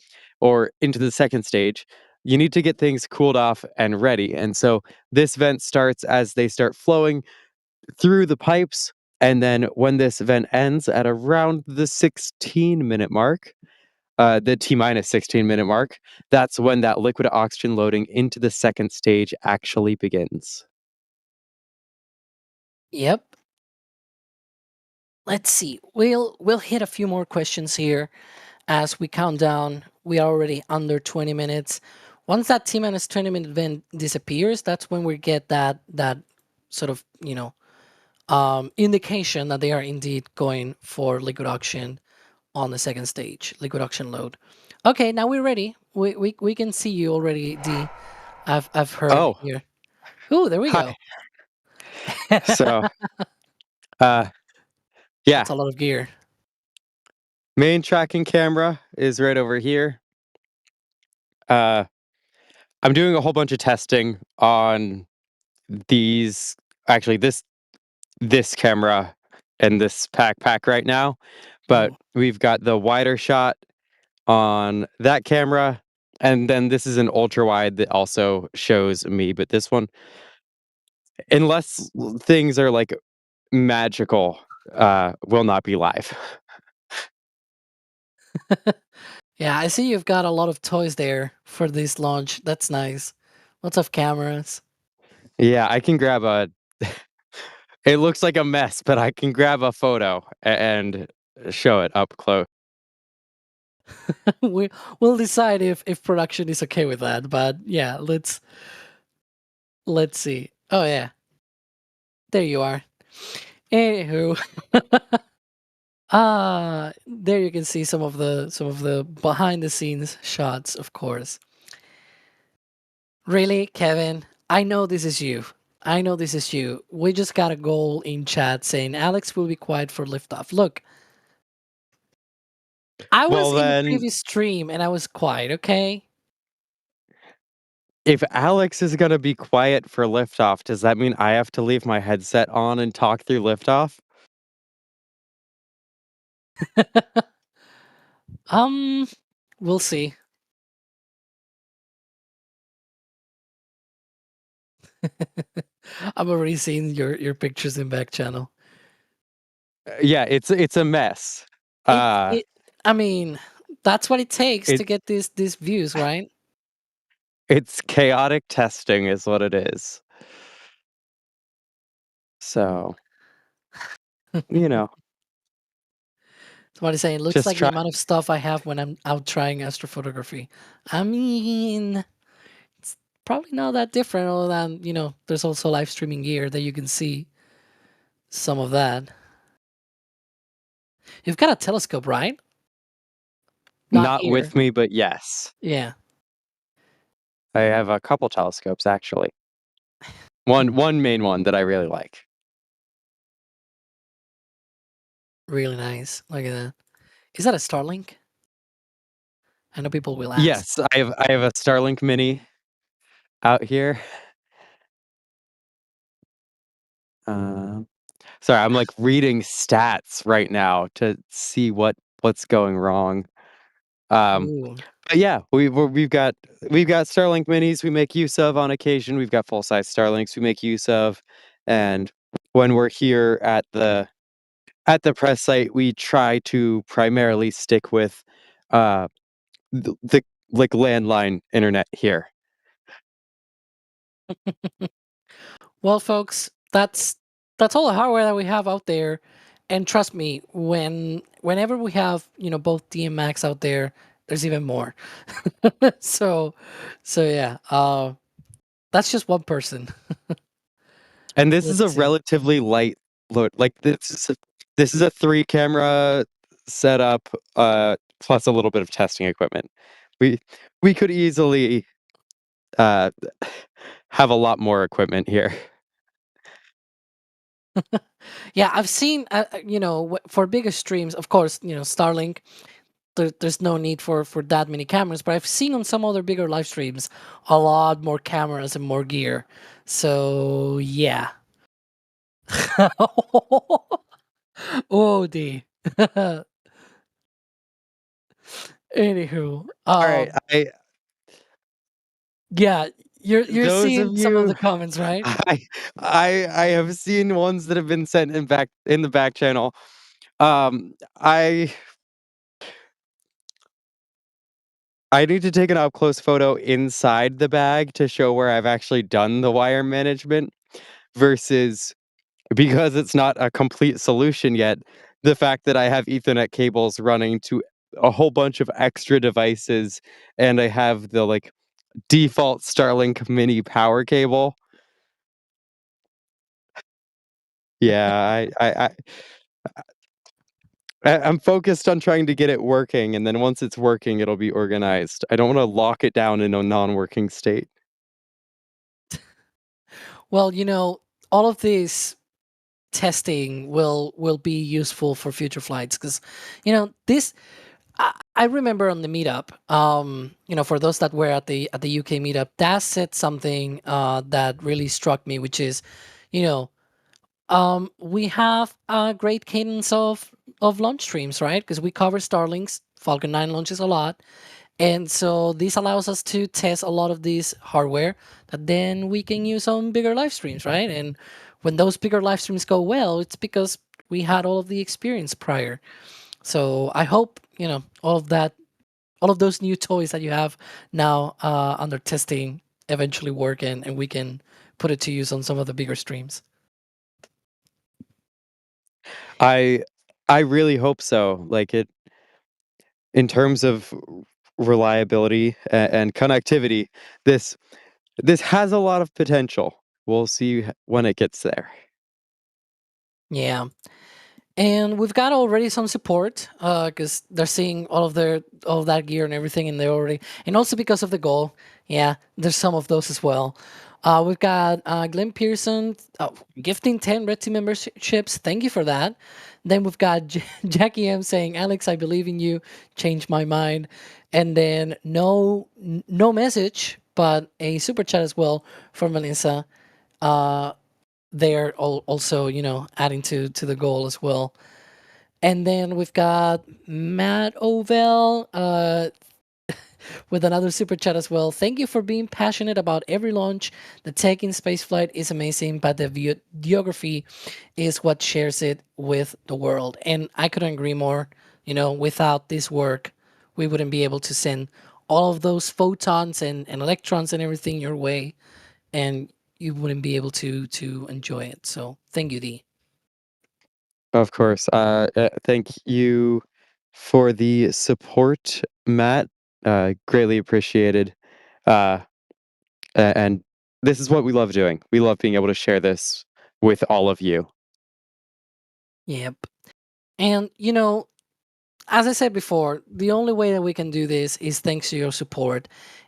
F: or into the second stage. You need to get things cooled off and ready. And so this event starts as they start flowing through the pipes. And then when this event ends at around the 16-minute mark, the T-minus 16-minute mark, that's when that liquid oxygen loading into the second stage actually begins.
H: Yep. Let's see. We'll hit a few more questions here as we count down. We are already under 20 minutes. Once that T-minus 20-minute event disappears, that's when we get that sort of, indication that they are indeed going for liquid oxygen on the second stage, liquid oxygen load. Okay, now we're ready. We can see you already, D. I've heard here. Ooh, there we
F: Hi.
H: go.
F: So, yeah,
H: That's a lot of gear.
F: main tracking camera is right over here. I'm doing a whole bunch of testing on these, actually this camera and this pack right now, but we've got the wider shot on that camera, and then this is an ultra wide that also shows me, but this one, unless things are like magical, will not be live.
H: Yeah, I see you've got a lot of toys there for this launch. That's nice. Lots of cameras.
F: Yeah, I can grab a it looks like a mess, but I can grab a photo and show it up close.
H: We'll decide if production is okay with that. But yeah, let's see. Oh yeah, there you are. Anywho, there you can see some of the behind the scenes shots, of course. Really, Kevin? I know this is you. I know this is you. We just got a goal in chat saying Alex will be quiet for liftoff. Look, I was in the previous stream and I was quiet, okay?
F: If Alex is gonna be quiet for liftoff, does that mean I have to leave my headset on and talk through liftoff?
H: We'll see. I'm already seeing your pictures in back channel.
F: Yeah, it's a mess.
H: I mean, that's what it takes to get these views, right?
F: It's chaotic testing is what it is. So, you know,
H: Somebody saying, looks
F: just
H: like the
F: try.
H: amount of stuff I have when I'm out trying astrophotography. I mean, it's probably not that different, other than, there's also live streaming gear that you can see some of that. You've got a telescope, right?
F: Not
H: here.
F: with me, but yes.
H: Yeah.
F: I have a couple telescopes actually. One main one that I really like.
H: Really nice. Look at that. Is that a Starlink? I know people will ask.
F: Yes, I have a Starlink Mini out here. Sorry, I'm like reading stats right now to see what's going wrong.
H: Ooh.
F: But yeah, we've got Starlink Minis we make use of on occasion. We've got full size Starlinks we make use of, and when we're here at the press site, we try to primarily stick with the like landline internet here.
H: Well, folks, that's all the hardware that we have out there, and trust me, whenever we have both D and Max out there, there's even more. so yeah, that's just one person.
F: And this is a
H: Let's see.
F: relatively light load. Like this is a 3-camera setup, plus a little bit of testing equipment. We could easily have a lot more equipment here.
H: Yeah, I've seen, for bigger streams, of course, Starlink. There's no need for that many cameras, but I've seen on some other bigger live streams a lot more cameras and more gear. So yeah. Oh, D. Anywho,
F: All right,
H: yeah, you're
F: those of
H: seeing some of
F: you
H: the comments, right?
F: I have seen ones that have been sent in the back channel. I need to take an up close photo inside the bag to show where I've actually done the wire management versus, because it's not a complete solution yet, the fact that I have Ethernet cables running to a whole bunch of extra devices, and I have the like default Starlink mini power cable. Yeah, I'm focused on trying to get it working, and then once it's working, it'll be organized. I don't want to lock it down in a non-working state.
H: Well, all of this testing will be useful for future flights, because this I remember on the meetup, for those that were at the UK meetup, that said something that really struck me, which is, we have a great cadence of launch streams, right? Because we cover Starlink's Falcon 9 launches a lot. And so this allows us to test a lot of this hardware that then we can use on bigger live streams, right? And when those bigger live streams go well, it's because we had all of the experience prior. So I hope, all of those new toys that you have now under testing eventually work, and we can put it to use on some of the bigger streams.
F: I really hope so. Like it, in terms of reliability and connectivity, this has a lot of potential. We'll see when it gets there.
H: Yeah. And we've got already some support because they're seeing all of that gear and everything, and they already, and also because of the goal. Yeah, there's some of those as well. We've got Glenn Pearson gifting 10 Red Team memberships. Thank you for that. Then we've got Jackie M saying, "Alex, I believe in you. Change my mind." And then no message, but a super chat as well from Melissa. They're also, adding to the goal as well. And then we've got Matt Ovell with another super chat as well. Thank you for being passionate about every launch. The tech in spaceflight is amazing, but the geography is what shares it with the world. And I couldn't agree more. Without this work, we wouldn't be able to send all of those photons and electrons and everything your way, and you wouldn't be able to enjoy it. So thank you, D.
F: Of course. Thank you for the support, Matt. Greatly appreciated. Uh, and this is what we love doing. We love being able to share this with all of you.
H: Yep. And as I said before, the only way that we can do this is thanks to your support.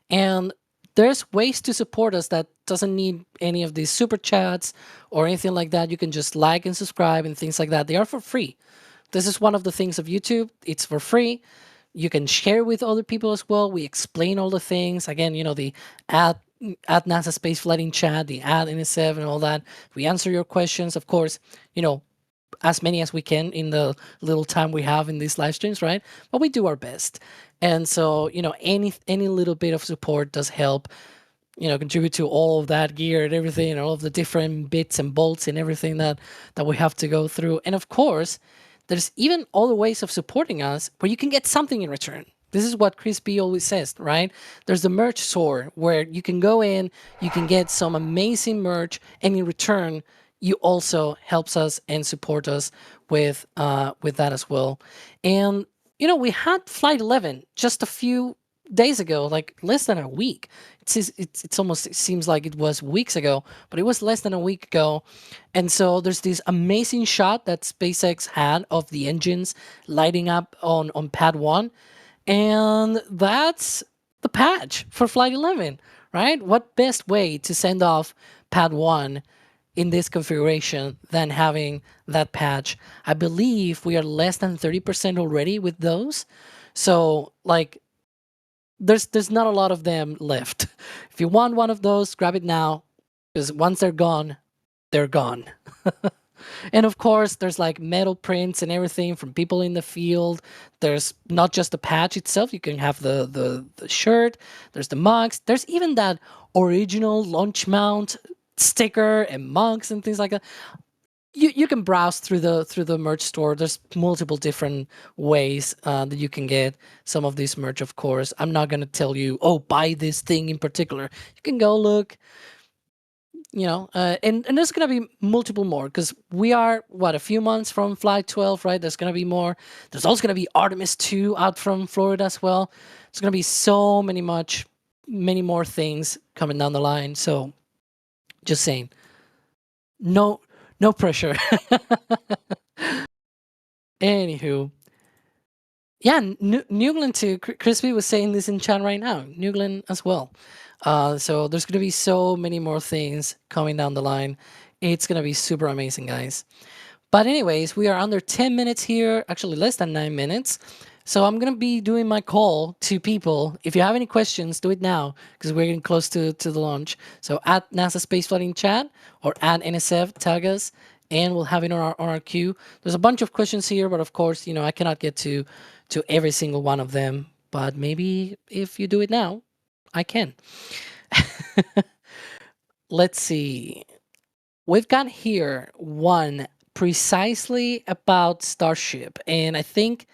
H: And there's ways to support us that doesn't need any of these super chats or anything like that. You can just like and subscribe and things like that. They are for free. This is one of the things of YouTube. It's for free. You can share with other people as well. We explain all the things. Again, the at NASA Space Flighting chat, the at NSF and all that. We answer your questions, of course, as many as we can in the little time we have in these live streams, right? But we do our best. And so, any little bit of support does help, contribute to all of that gear and everything, and all of the different bits and bolts and everything that we have to go through. And of course, there's even other ways of supporting us where you can get something in return. This is what Chris B always says, right? There's the merch store where you can go in, you can get some amazing merch, and in return, you also helps us and support us with that as well. And we had Flight 11 just a few days ago, like less than a week. It's almost, it seems like it was weeks ago, but it was less than a week ago. And so there's this amazing shot that SpaceX had of the engines lighting up on pad 1, and that's the patch for Flight 11, right? What best way to send off pad 1 in this configuration than having that patch? I believe we are less than 30% already with those. So like there's not a lot of them left. If you want one of those, grab it now, because once they're gone, they're gone. And of course, there's like metal prints and everything from people in the field. There's not just the patch itself. You can have the shirt. There's the mugs. There's even that original launch mount sticker and mugs and things like that. You can browse through the merch store. There's multiple different ways that you can get some of this merch. Of course, I'm not gonna tell you, oh, buy this thing in particular. You can go look, and there's gonna be multiple more, because we are a few months from Flight 12, right? There's gonna be more. There's also gonna be Artemis 2 out from Florida as well. There's gonna be so many more things coming down the line. So, just saying, no pressure. Anywho, yeah, New England too. Crispy was saying this in chat right now. New England as well. So there's gonna be so many more things coming down the line. It's gonna be super amazing, guys. But anyways, we are under 10 minutes here, actually less than 9 minutes. So I'm gonna be doing my call to people. If you have any questions, do it now, because we're getting close to the launch. So at NASA Space Flighting Chat or at NSF, tag us, and we'll have it on our queue. There's a bunch of questions here, but of course, I cannot get to every single one of them. But maybe if you do it now, I can. Let's see. We've got here one precisely about Starship, and I think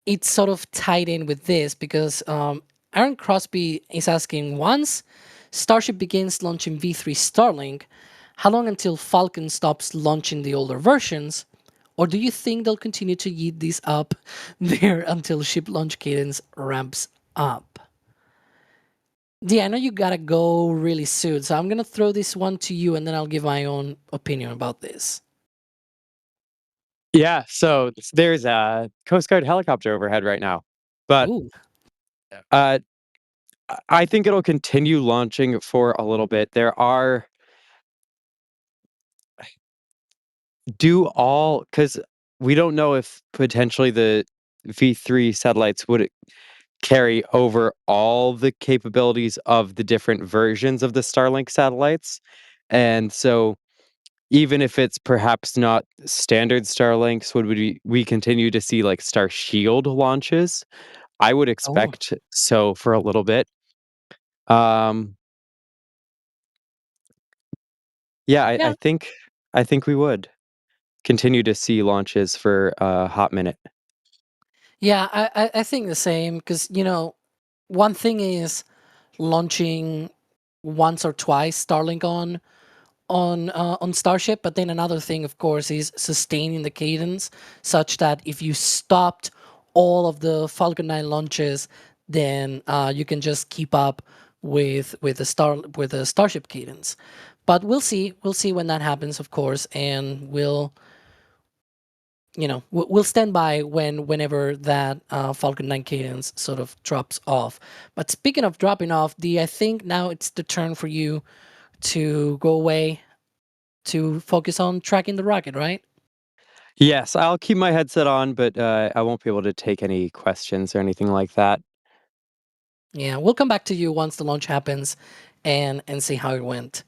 H: it's sort of tied in with this because Aaron Crosby is asking, once Starship begins launching V3 Starlink, how long until Falcon stops launching the older versions? Or do you think they'll continue to yeet these up there until ship launch cadence ramps up? Yeah, I know you gotta go really soon, so I'm gonna throw this one to you and then I'll give my own opinion about this.
F: Yeah, so there's a Coast Guard helicopter overhead right now. But
H: Ooh.
F: uh, I think it'll continue launching for a little bit. Because we don't know if potentially the V3 satellites would carry over all the capabilities of the different versions of the Starlink satellites. And so even if it's perhaps not standard Starlinks, would we continue to see like Star Shield launches? I would
H: Oh.
F: expect so for a little bit. Um, yeah,
H: Yeah.
F: I think we would continue to see launches for a hot minute.
H: Yeah, I think the same because one thing is launching once or twice Starlink on Starship, but then another thing, of course, is sustaining the cadence such that if you stopped all of the Falcon 9 launches, then you can just keep up with the Starship cadence. But we'll see when that happens, of course, and we'll stand by whenever that Falcon 9 cadence sort of drops off. But speaking of dropping off, I think now it's the turn for you to go away to focus on tracking the rocket, right?
F: Yes, I'll keep my headset on, but I won't be able to take any questions or anything like that.
H: Yeah, we'll come back to you once the launch happens and see how it went.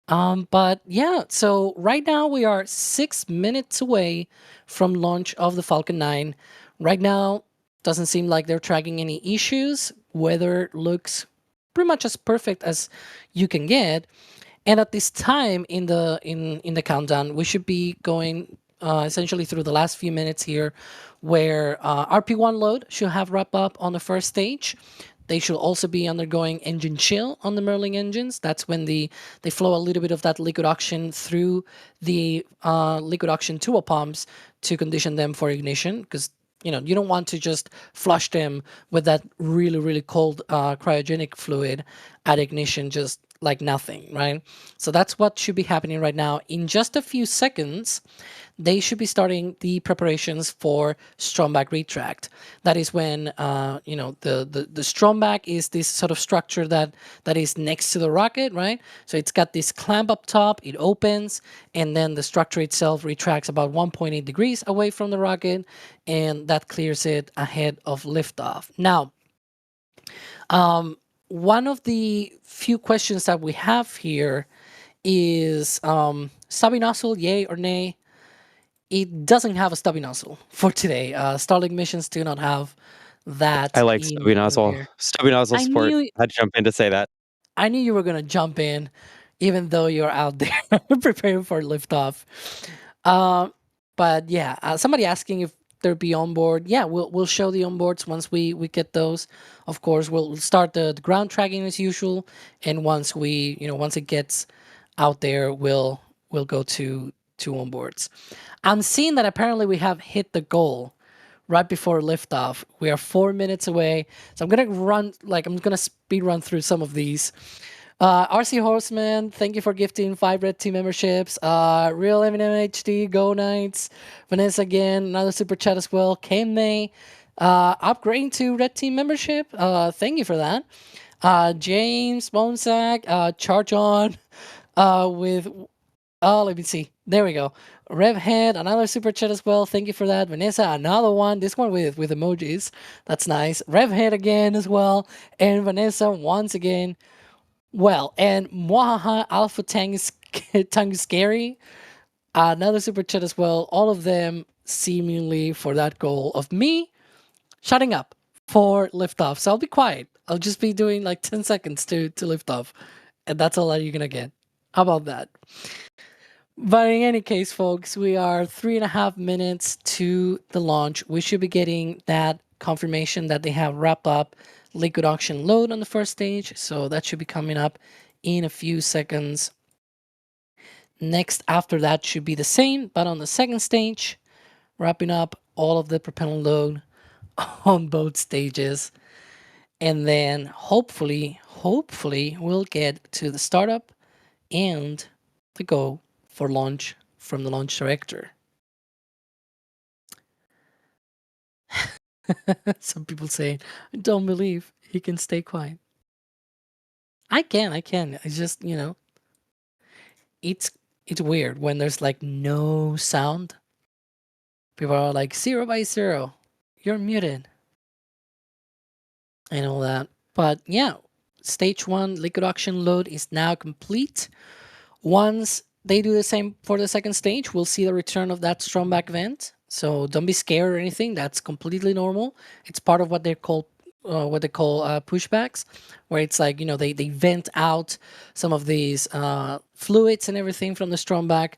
H: But yeah, so right now we are 6 minutes away from launch of the Falcon 9. Right now, doesn't seem like they're tracking any issues. Weather looks pretty much as perfect as you can get. And at this time in the countdown, we should be going essentially through the last few minutes here, where RP1 load should have wrapped up on the first stage. They should also be undergoing engine chill on the Merlin engines. That's when they flow a little bit of that liquid oxygen through the liquid oxygen turbo pumps to condition them for ignition, because you don't want to just flush them with that really, really cold cryogenic fluid at ignition, just like nothing, right? So that's what should be happening right now. In just a few seconds, they should be starting the preparations for Stromback retract. That is when the Stromback is this sort of structure that is next to the rocket, right? So it's got this clamp up top, it opens, and then the structure itself retracts about 1.8 degrees away from the rocket, and that clears it ahead of liftoff. Now, one of the few questions that we have here is stubby nozzle, yay or nay? It doesn't have a stubby nozzle for today. Starlink missions do not have that.
F: I like stubby nozzle.
H: here.
F: Stubby nozzle
H: I
F: support.
H: knew
F: I'd jump in to say that.
H: I knew you were gonna jump in, even though you're out there preparing for liftoff. But yeah, somebody asking if they'll be on board. Yeah, we'll show the onboards once we get those. Of course, we'll start the ground tracking as usual, and once it gets out there, we'll go to onboards. I'm seeing that apparently we have hit the goal right before liftoff. We are 4 minutes away, so I'm gonna speed run through some of these. RC Horseman, thank you for gifting 5 Red Team memberships. Real Eminem HD, Go Knights. Vanessa again, another super chat as well. Kim May, upgrading to Red Team membership. Thank you for that. James, Bonsack, Charge On, with, let me see. There we go. Revhead, another super chat as well. Thank you for that. Vanessa, another one. This one with emojis. That's nice. Revhead again as well. And Vanessa once again. Well, and Mwahaha Alpha Tang Scary, another super chat as well. All of them seemingly for that goal of me shutting up for liftoff. So I'll be quiet. I'll just be doing like 10 seconds to lift off. And that's all that you're going to get. How about that? But in any case, folks, we are 3.5 minutes to the launch. We should be getting that confirmation that they have wrapped up liquid oxygen load on the first stage. So that should be coming up in a few seconds. Next, after that should be the same, but on the second stage, wrapping up all of the propellant load on both stages. And then hopefully we'll get to the startup and the go for launch from the launch director. Some people say, I don't believe he can stay quiet. I can. It's just, it's weird when there's like no sound. People are like 0 by 0. You're muted. And all that. But yeah, stage 1 liquid oxygen load is now complete. Once they do the same for the second stage, we'll see the return of that Stromback vent. So don't be scared or anything. That's completely normal. It's part of what they call pushbacks, where it's like, they vent out some of these fluids and everything from the Stromback,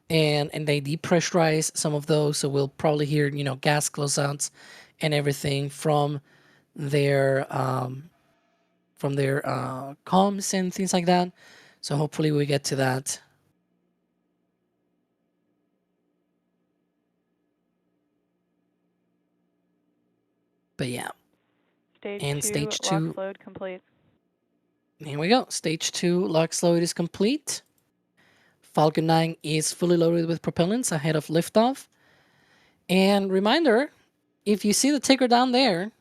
H: and they depressurize some of those. So we'll probably hear, gas closeouts and everything from their comms and things like that. So hopefully we get to that. But yeah.
I: Stage
H: And
I: 2
H: stage
I: LOX
H: 2
I: load complete.
H: Here we go. Stage 2 LOX load is complete. Falcon 9 is fully loaded with propellants ahead of liftoff. And reminder, if you see the ticker down there,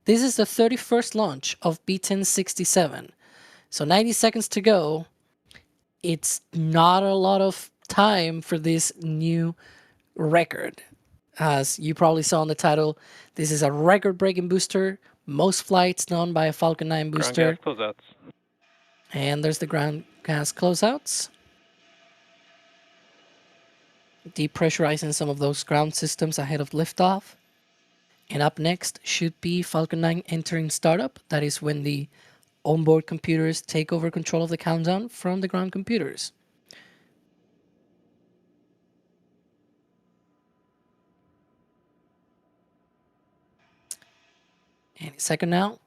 H: this is the 31st launch of B1067. So 90 seconds to go. It's not a lot of time for this new record. As you probably saw in the title, this is a record-breaking booster. Most flights done by a Falcon 9 booster.
C: Ground gas closeouts.
H: And there's the ground gas closeouts. Depressurizing some of those ground systems ahead of liftoff. And up next should be Falcon 9 entering startup. That is when the onboard computers take over control of the countdown from the ground computers. Any second now.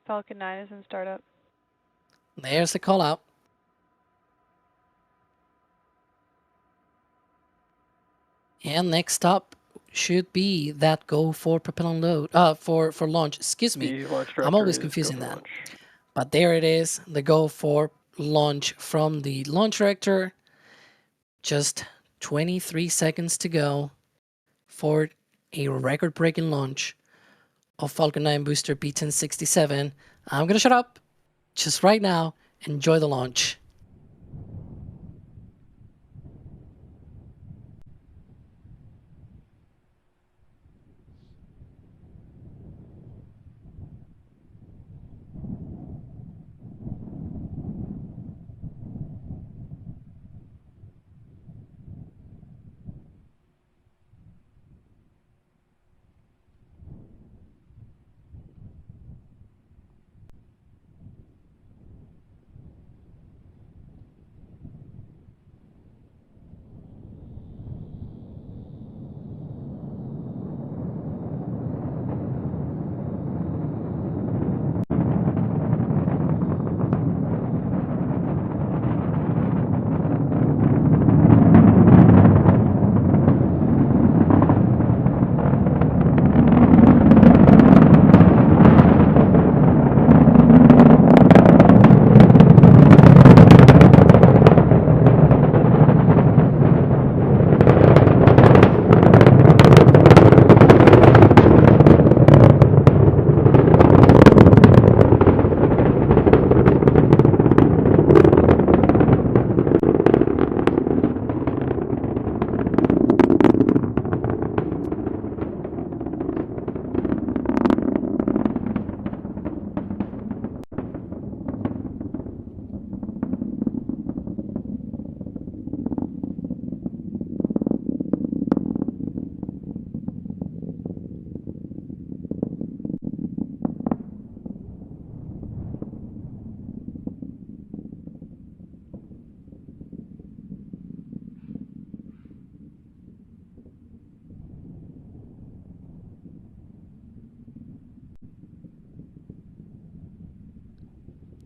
I: Falcon 9 is in startup.
H: There's the call out. And next up should be that go for propellant load, for launch. Excuse me. I'm always confusing that.
C: Launch.
H: But there it is, the go for launch from the launch director. Just 23 seconds to go for a record-breaking launch of Falcon 9 booster B1067. I'm going to shut up just right now. Enjoy the launch.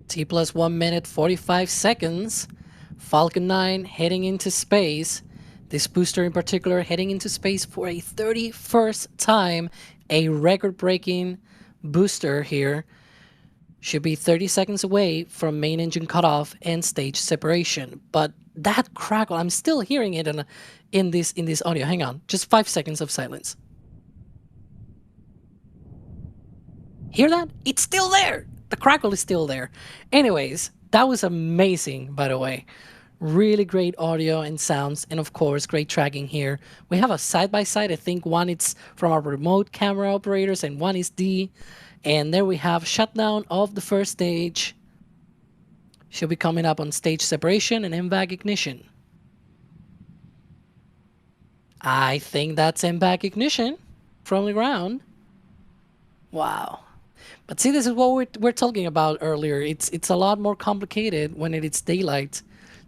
H: T plus 1 minute 45 seconds. Falcon 9 heading into space. This booster in particular heading into space for a 31st time. A record-breaking booster here. Should be 30 seconds away from main engine cutoff and stage separation. But that crackle, I'm still hearing it in this audio. Hang on, just 5 seconds of silence. Hear that? It's still there. The crackle is still there. Anyways, that was amazing, by the way. Really great audio and sounds, and of course, great tracking here. We have a side-by-side. I think one is from our remote camera operators, and one is D. And there we have shutdown of the first stage. She'll be coming up on stage separation and MVAC ignition. I think that's MVAC ignition from the ground. Wow. But see, this is what we're talking about earlier. It's a lot more complicated when it's daylight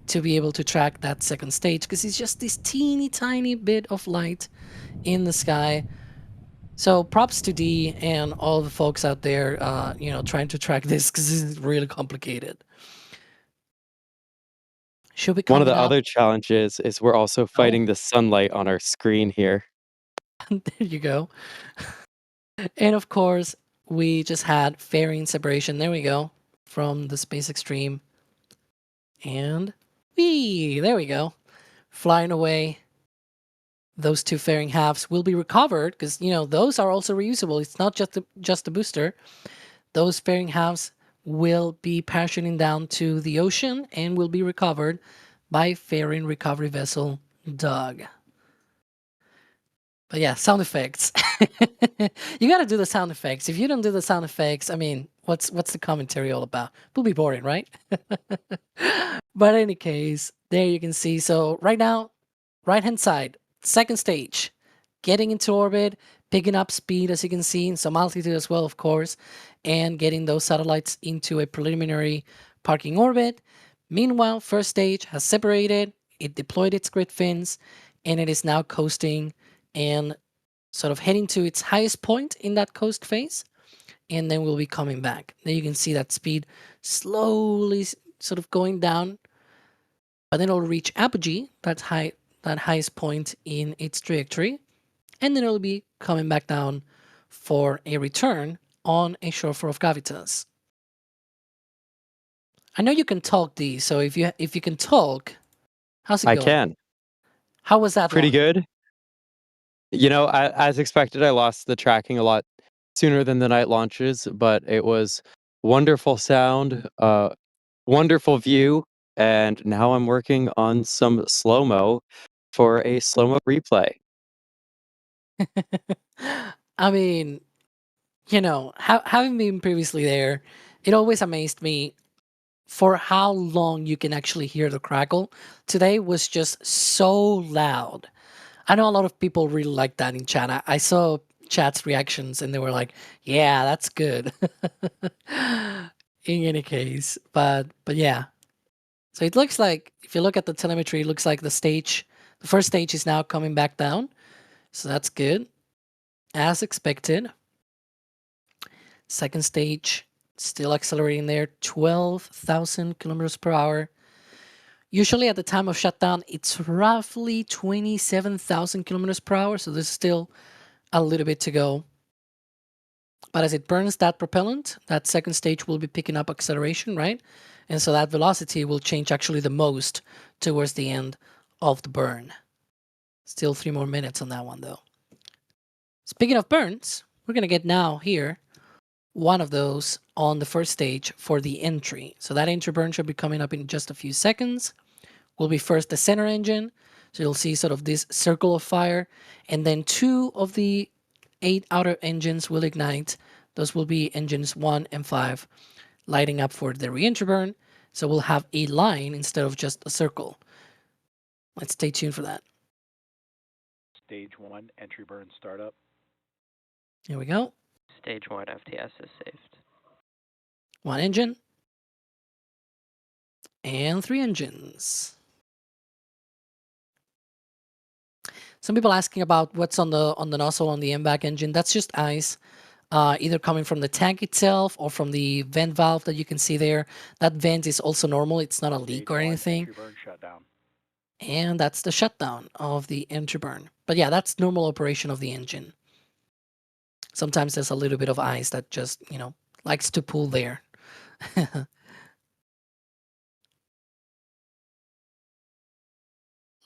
H: to be able to track that second stage, because it's just this teeny tiny bit of light in the sky. So props to D and all the folks out there, trying to track this because this is really complicated. Should be
F: One of
H: coming
F: the
H: up.
F: other challenges is we're also fighting the sunlight on our screen here.
H: There you go. And of course, we just had fairing separation. There we go. From the SpaceX stream. And there we go. Flying away. Those two fairing halves will be recovered because, those are also reusable. It's not just the booster. Those fairing halves will be parachuting down to the ocean and will be recovered by fairing recovery vessel Doug. But yeah, sound effects. You got to do the sound effects. If you don't do the sound effects, I mean, what's the commentary all about? It'll be boring, right? But in any case, there you can see. So right now, right-hand side, second stage, getting into orbit, picking up speed, as you can see, and some altitude as well, of course, and getting those satellites into a preliminary parking orbit. Meanwhile, first stage has separated, it deployed its grid fins, and it is now coasting and sort of heading to its highest point in that coast phase, and then we'll be coming back. There you can see that speed slowly sort of going down, but then it'll reach apogee, that highest point in its trajectory, and then it'll be coming back down for a return on a chauffeur of gravitas. I know you can talk, D, so if you can talk, how's it going?
F: I can.
H: How was that
F: Pretty
H: launch?
F: good. As expected, I lost the tracking a lot sooner than the night launches, but it was wonderful sound, wonderful view, and now I'm working on some slow-mo for a slow-mo replay.
H: I mean, having been previously there, it always amazed me for how long you can actually hear the crackle. Today was just so loud. I know a lot of people really like that in chat. I saw chat's reactions and they were like, yeah, that's good. In any case, but yeah. So it looks like, if you look at the telemetry, it looks like the first stage is now coming back down. So that's good. As expected. Second stage, still accelerating there, 12,000 kilometers per hour. Usually at the time of shutdown, it's roughly 27,000 kilometers per hour. So there's still a little bit to go. But as it burns that propellant, that second stage will be picking up acceleration, right? And so that velocity will change actually the most towards the end of the burn. Still 3 more minutes on that one, though. Speaking of burns, we're going to get now here one of those on the first stage for the entry. So that entry burn should be coming up in just a few seconds. Will be first the center engine. So you'll see sort of this circle of fire. And then 2 of the 8 outer engines will ignite. Those will be engines 1 and 5 lighting up for the re-entry burn. So we'll have a line instead of just a circle. Let's stay tuned for that.
B: Stage 1, entry burn startup.
H: Here we go.
J: Stage 1 FTS is saved.
H: 1 engine. And 3 engines. Some people asking about what's on the nozzle on the MVAC engine. That's just ice, either coming from the tank itself or from the vent valve that you can see there. That vent is also normal. It's not a leak or anything.
B: Entry burn shutdown.
H: And that's the shutdown of the entry burn. But yeah, that's normal operation of the engine. Sometimes there's a little bit of ice that just, likes to pool there.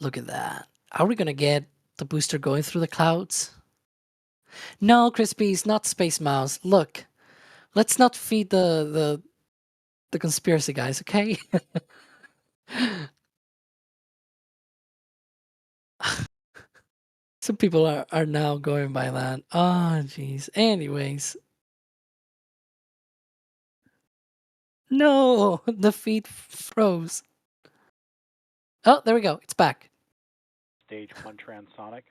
H: Look at that. Are we going to get the booster going through the clouds? No, Crispy, it's not Space Mouse. Look, let's not feed the conspiracy guys, okay? Some people are now going by that. Oh, jeez. Anyways. No, the feed froze. Oh, there we go. It's back.
B: Stage 1 transonic.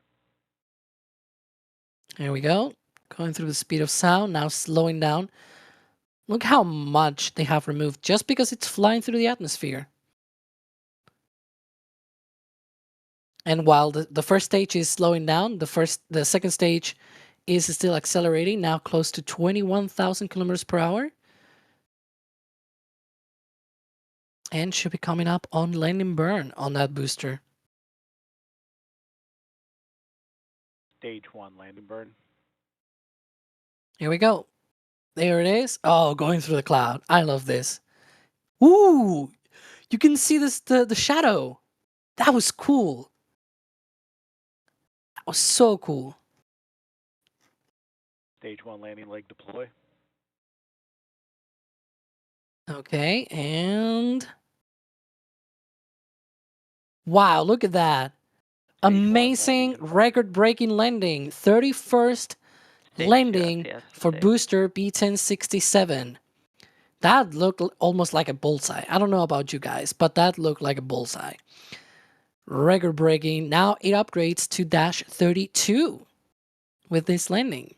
H: Here we go. Going through the speed of sound, now slowing down. Look how much they have removed just because it's flying through the atmosphere. And while the first stage is slowing down, the second stage is still accelerating, now close to 21,000 kilometers per hour. And should be coming up on landing burn on that booster.
B: Stage 1 landing burn.
H: Here we go. There it is. Oh, going through the cloud. I love this. Ooh, you can see this the shadow. That was cool. That was so cool.
B: Stage 1 landing leg deploy.
H: Okay, and wow, look at that. Amazing record-breaking landing. 31st landing for booster B1067. That looked almost like a bullseye. I don't know about you guys, but that looked like a bullseye. Record-breaking. Now it upgrades to dash 32 with this landing.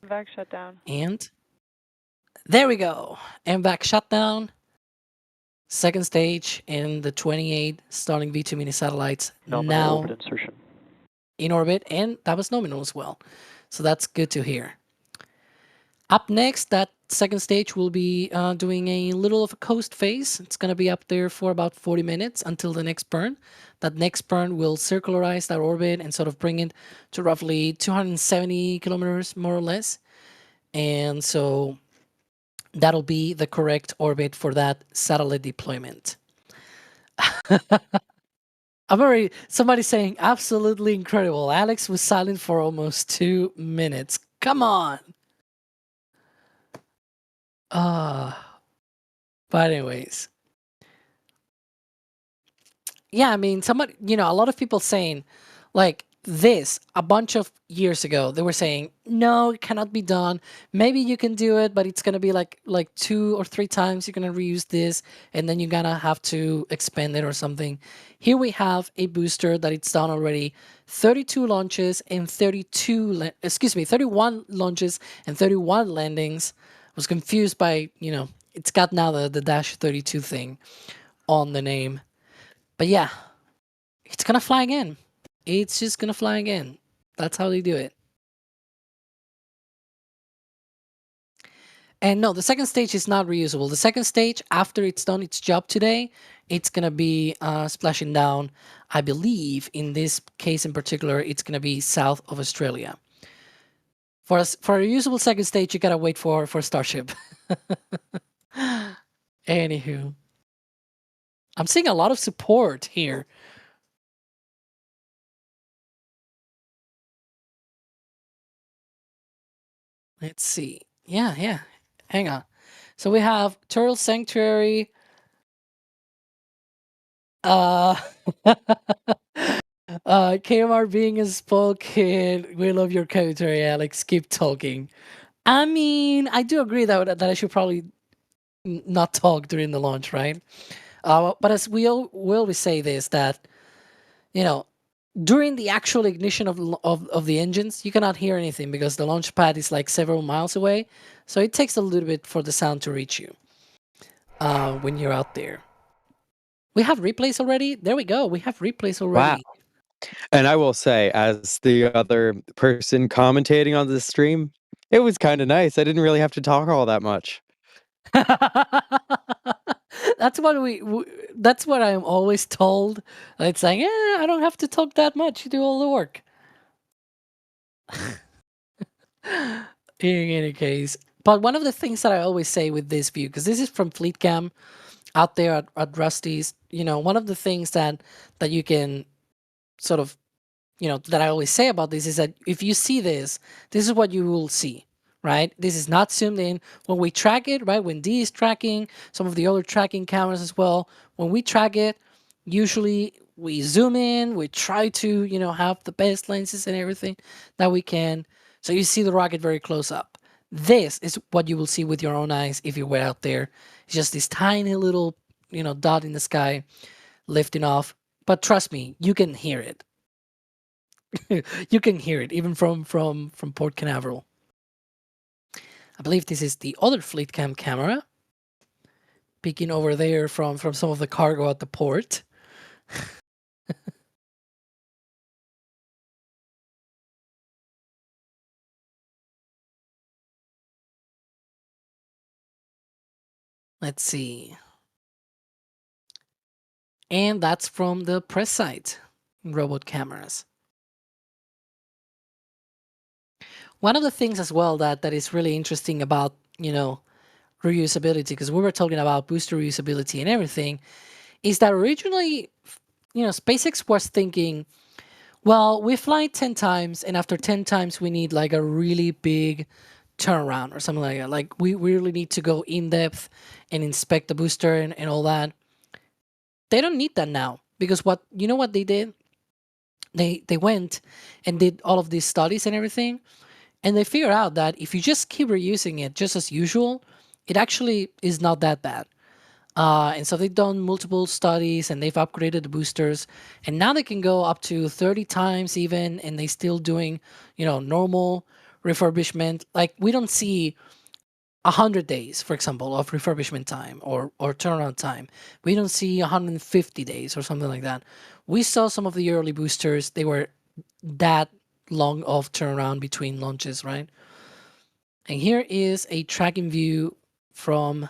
I: Vac shutdown.
H: And there we go. MVAC shutdown. Second stage in the 28 Starlink V2 mini satellites now
J: orbit insertion.
H: in orbit, and that was nominal as well. So that's good to hear. Up next, that second stage will be doing a little of a coast phase. It's going to be up there for about 40 minutes until the next burn. That next burn will circularize that orbit and sort of bring it to roughly 270 kilometers, more or less. And so that'll be the correct orbit for that satellite deployment. Somebody saying, absolutely incredible. Alex was silent for almost 2 minutes. Come on. But anyways. Yeah, I mean, somebody, a lot of people saying, like, this a bunch of years ago, they were saying, no, it cannot be done. Maybe you can do it, but it's going to be like 2 or 3 times you're going to reuse this, and then you're going to have to expand it or something. Here we have a booster that it's done already 32 launches and 31 launches and 31 landings. I was confused by, it's got now the dash 32 thing on the name. But yeah, it's going to fly again. It's just going to fly again. That's how they do it. And no, the second stage is not reusable. The second stage, after it's done its job today, it's going to be splashing down, I believe, in this case in particular, it's going to be south of Australia. For a reusable second stage, you got to wait for Starship. Anywho. I'm seeing a lot of support here. Let's see. Yeah. Hang on. So we have Turtle Sanctuary. KMR being a spoken. We love your commentary, Alex. Keep talking. I mean, I do agree that I should probably not talk during the launch, right? But as we always say this, that, during the actual ignition of the engines, you cannot hear anything because the launch pad is like several miles away. So it takes a little bit for the sound to reach you when you're out there. We have replays already? There we go. We have replays already.
F: Wow. And I will say, as the other person commentating on this stream, it was kind of nice. I didn't really have to talk all that much.
H: That's what I'm always told. It's like, I don't have to talk that much. You do all the work. In any case, but one of the things that I always say with this view, because this is from FleetCam out there at Rusty's, one of the things that you can sort of, that I always say about this is that if you see this is what you will see, right? This is not zoomed in. When we track it, right? When D is tracking, some of the other tracking cameras as well, when we track it, usually we zoom in, we try to, have the best lenses and everything that we can. So you see the rocket very close up. This is what you will see with your own eyes if you were out there. It's just this tiny little, dot in the sky lifting off. But trust me, you can hear it. You can hear it even from Port Canaveral. I believe this is the other FleetCam camera peeking over there from some of the cargo at the port. Let's see. And that's from the press site, robot cameras. One of the things as well that is really interesting about, reusability, because we were talking about booster reusability and everything, is that originally, SpaceX was thinking, well, we fly 10 times, and after 10 times, we need like a really big turnaround or something like that. Like, we really need to go in depth and inspect the booster and all that. They don't need that now, because what they did? They went and did all of these studies and everything, and they figured out that if you just keep reusing it just as usual, it actually is not that bad. And so they've done multiple studies and they've upgraded the boosters, and now they can go up to 30 times even, and they still doing, normal refurbishment. Like, we don't see 100 days, for example, of refurbishment time or turnaround time. We don't see 150 days or something like that. We saw some of the early boosters, they were that long of turnaround between launches, right? And here is a tracking view from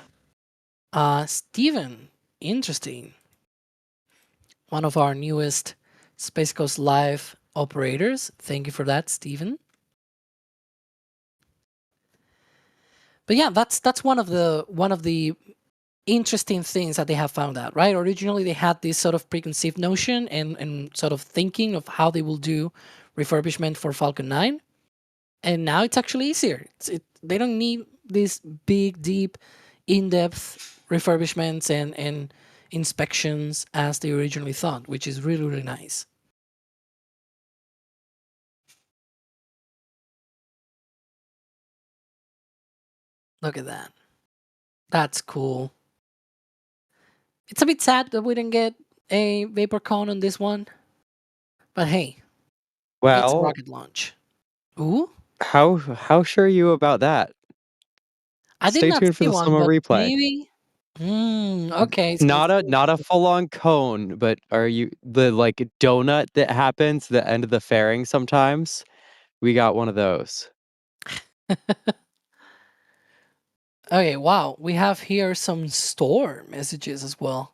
H: Steven. Interesting. One of our newest Space Coast Live operators. Thank you for that, Steven. But yeah, that's one of the interesting things that they have found out, right? Originally, they had this sort of preconceived notion and sort of thinking of how they will do refurbishment for Falcon 9. And now it's actually easier. They don't need these big, deep, in-depth refurbishments and inspections as they originally thought, which is really, really nice. Look at that. That's cool. It's a bit sad that we didn't get a vapor cone on this one. But hey, it's a
F: Well,
H: rocket launch. Ooh,
F: how sure are you about that?
H: I did
F: Stay
H: not
F: tuned for
H: see
F: the
H: one,
F: summer
H: but
F: replay.
H: maybe. Okay, so
F: Not a full-on cone, but are you the like donut that happens at the end of the fairing sometimes? We got one of those.
H: okay, wow. We have here some store messages as well.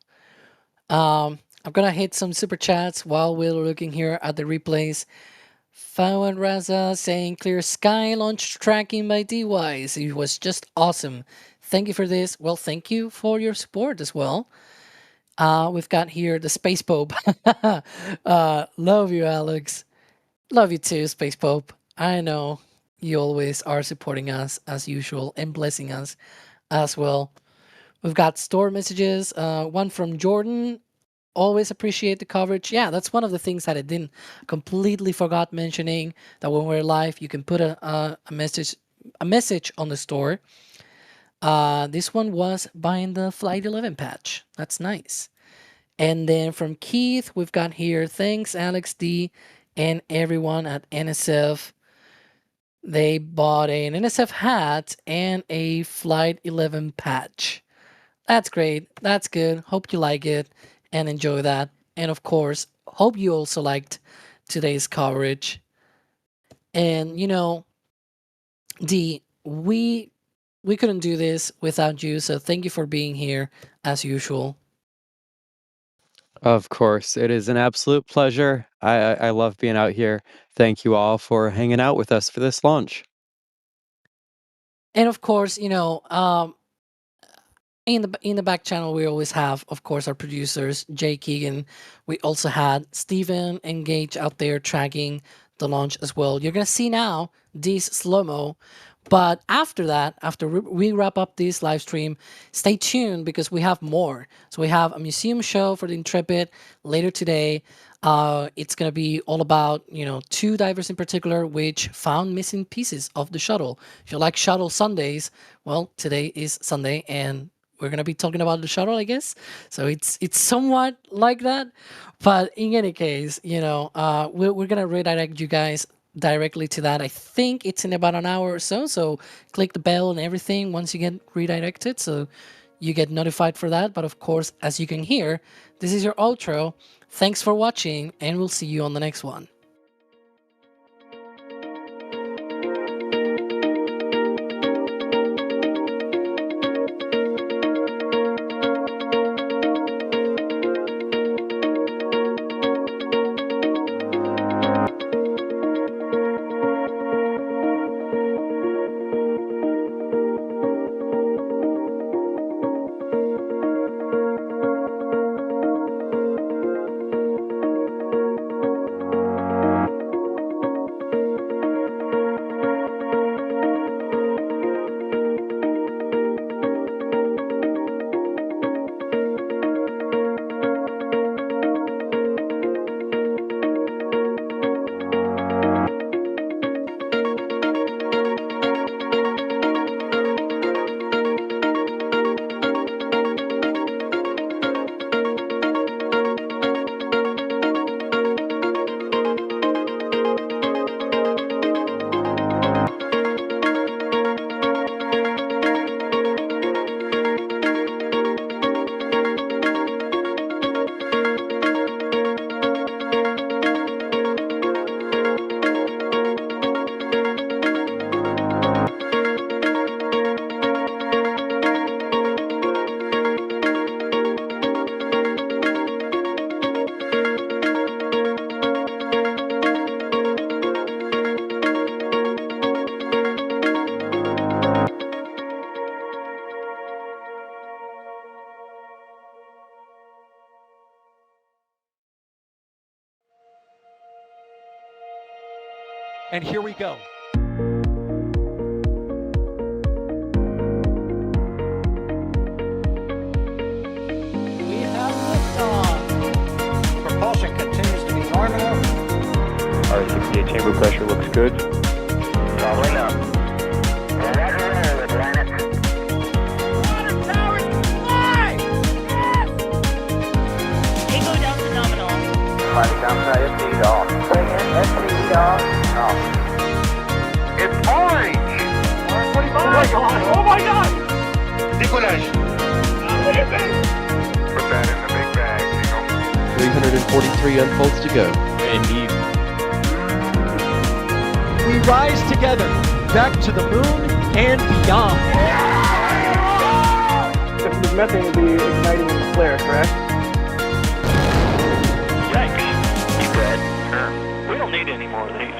H: I'm gonna hit some super chats while we're looking here at the replays. Fawad Raza saying clear sky launch tracking by DYs. It was just awesome. Thank you for this. Well, thank you for your support as well. We've got here the Space Pope. Love you, Alex. Love you too, Space Pope. I know you always are supporting us as usual and blessing us as well. We've got store messages. One from Jordan. Always appreciate the coverage. Yeah, that's one of the things that I didn't completely forgot mentioning, that when we're live, you can put a message on the store. This one was buying the Flight 11 patch. That's nice. And then from Keith, we've got here, thanks Alex D and everyone at NSF. They bought an NSF hat and a Flight 11 patch. That's great. That's good. Hope you like it and enjoy that. And of course, hope you also liked today's coverage. And D, we couldn't do this without you, so thank you for being here as usual.
F: Of course, it is an absolute pleasure. I love being out here. Thank you all for hanging out with us for this launch.
H: And of course, in the back channel, we always have, of course, our producers, Jay Keegan. We also had Steven and Gage out there tracking the launch as well. You're gonna see now this slow-mo. But after that, after we wrap up this live stream, stay tuned because we have more. So we have a museum show for the Intrepid later today. It's going to be all about, two divers in particular, which found missing pieces of the shuttle. If you like shuttle Sundays, well, today is Sunday and we're going to be talking about the shuttle, I guess. So it's somewhat like that. But in any case, we're going to redirect you guys directly to that. I think it's in about an hour or so. So click the bell and everything once you get redirected, so you get notified for that. But of course, as you can hear, this is your outro. Thanks for watching, and we'll see you on the next one.
A: And here we go.
H: We have liftoff.
D: Propulsion continues to be normal.
C: R68 chamber pressure looks good.
D: Probably not. Roger, planet.
E: Echo Delta nominal.
D: Flight downside speed off. Bring in speed off. Off. It's orange!
G: Oh my god! Oh my god!
C: Décollage. Put that in the big bag, Eagle.
F: 343 unfolds to go. Indeed.
A: We rise together back to the moon and beyond.
G: This methane will be igniting in the flare, correct?
D: Yikes. You read? Sure. We don't need any more of these.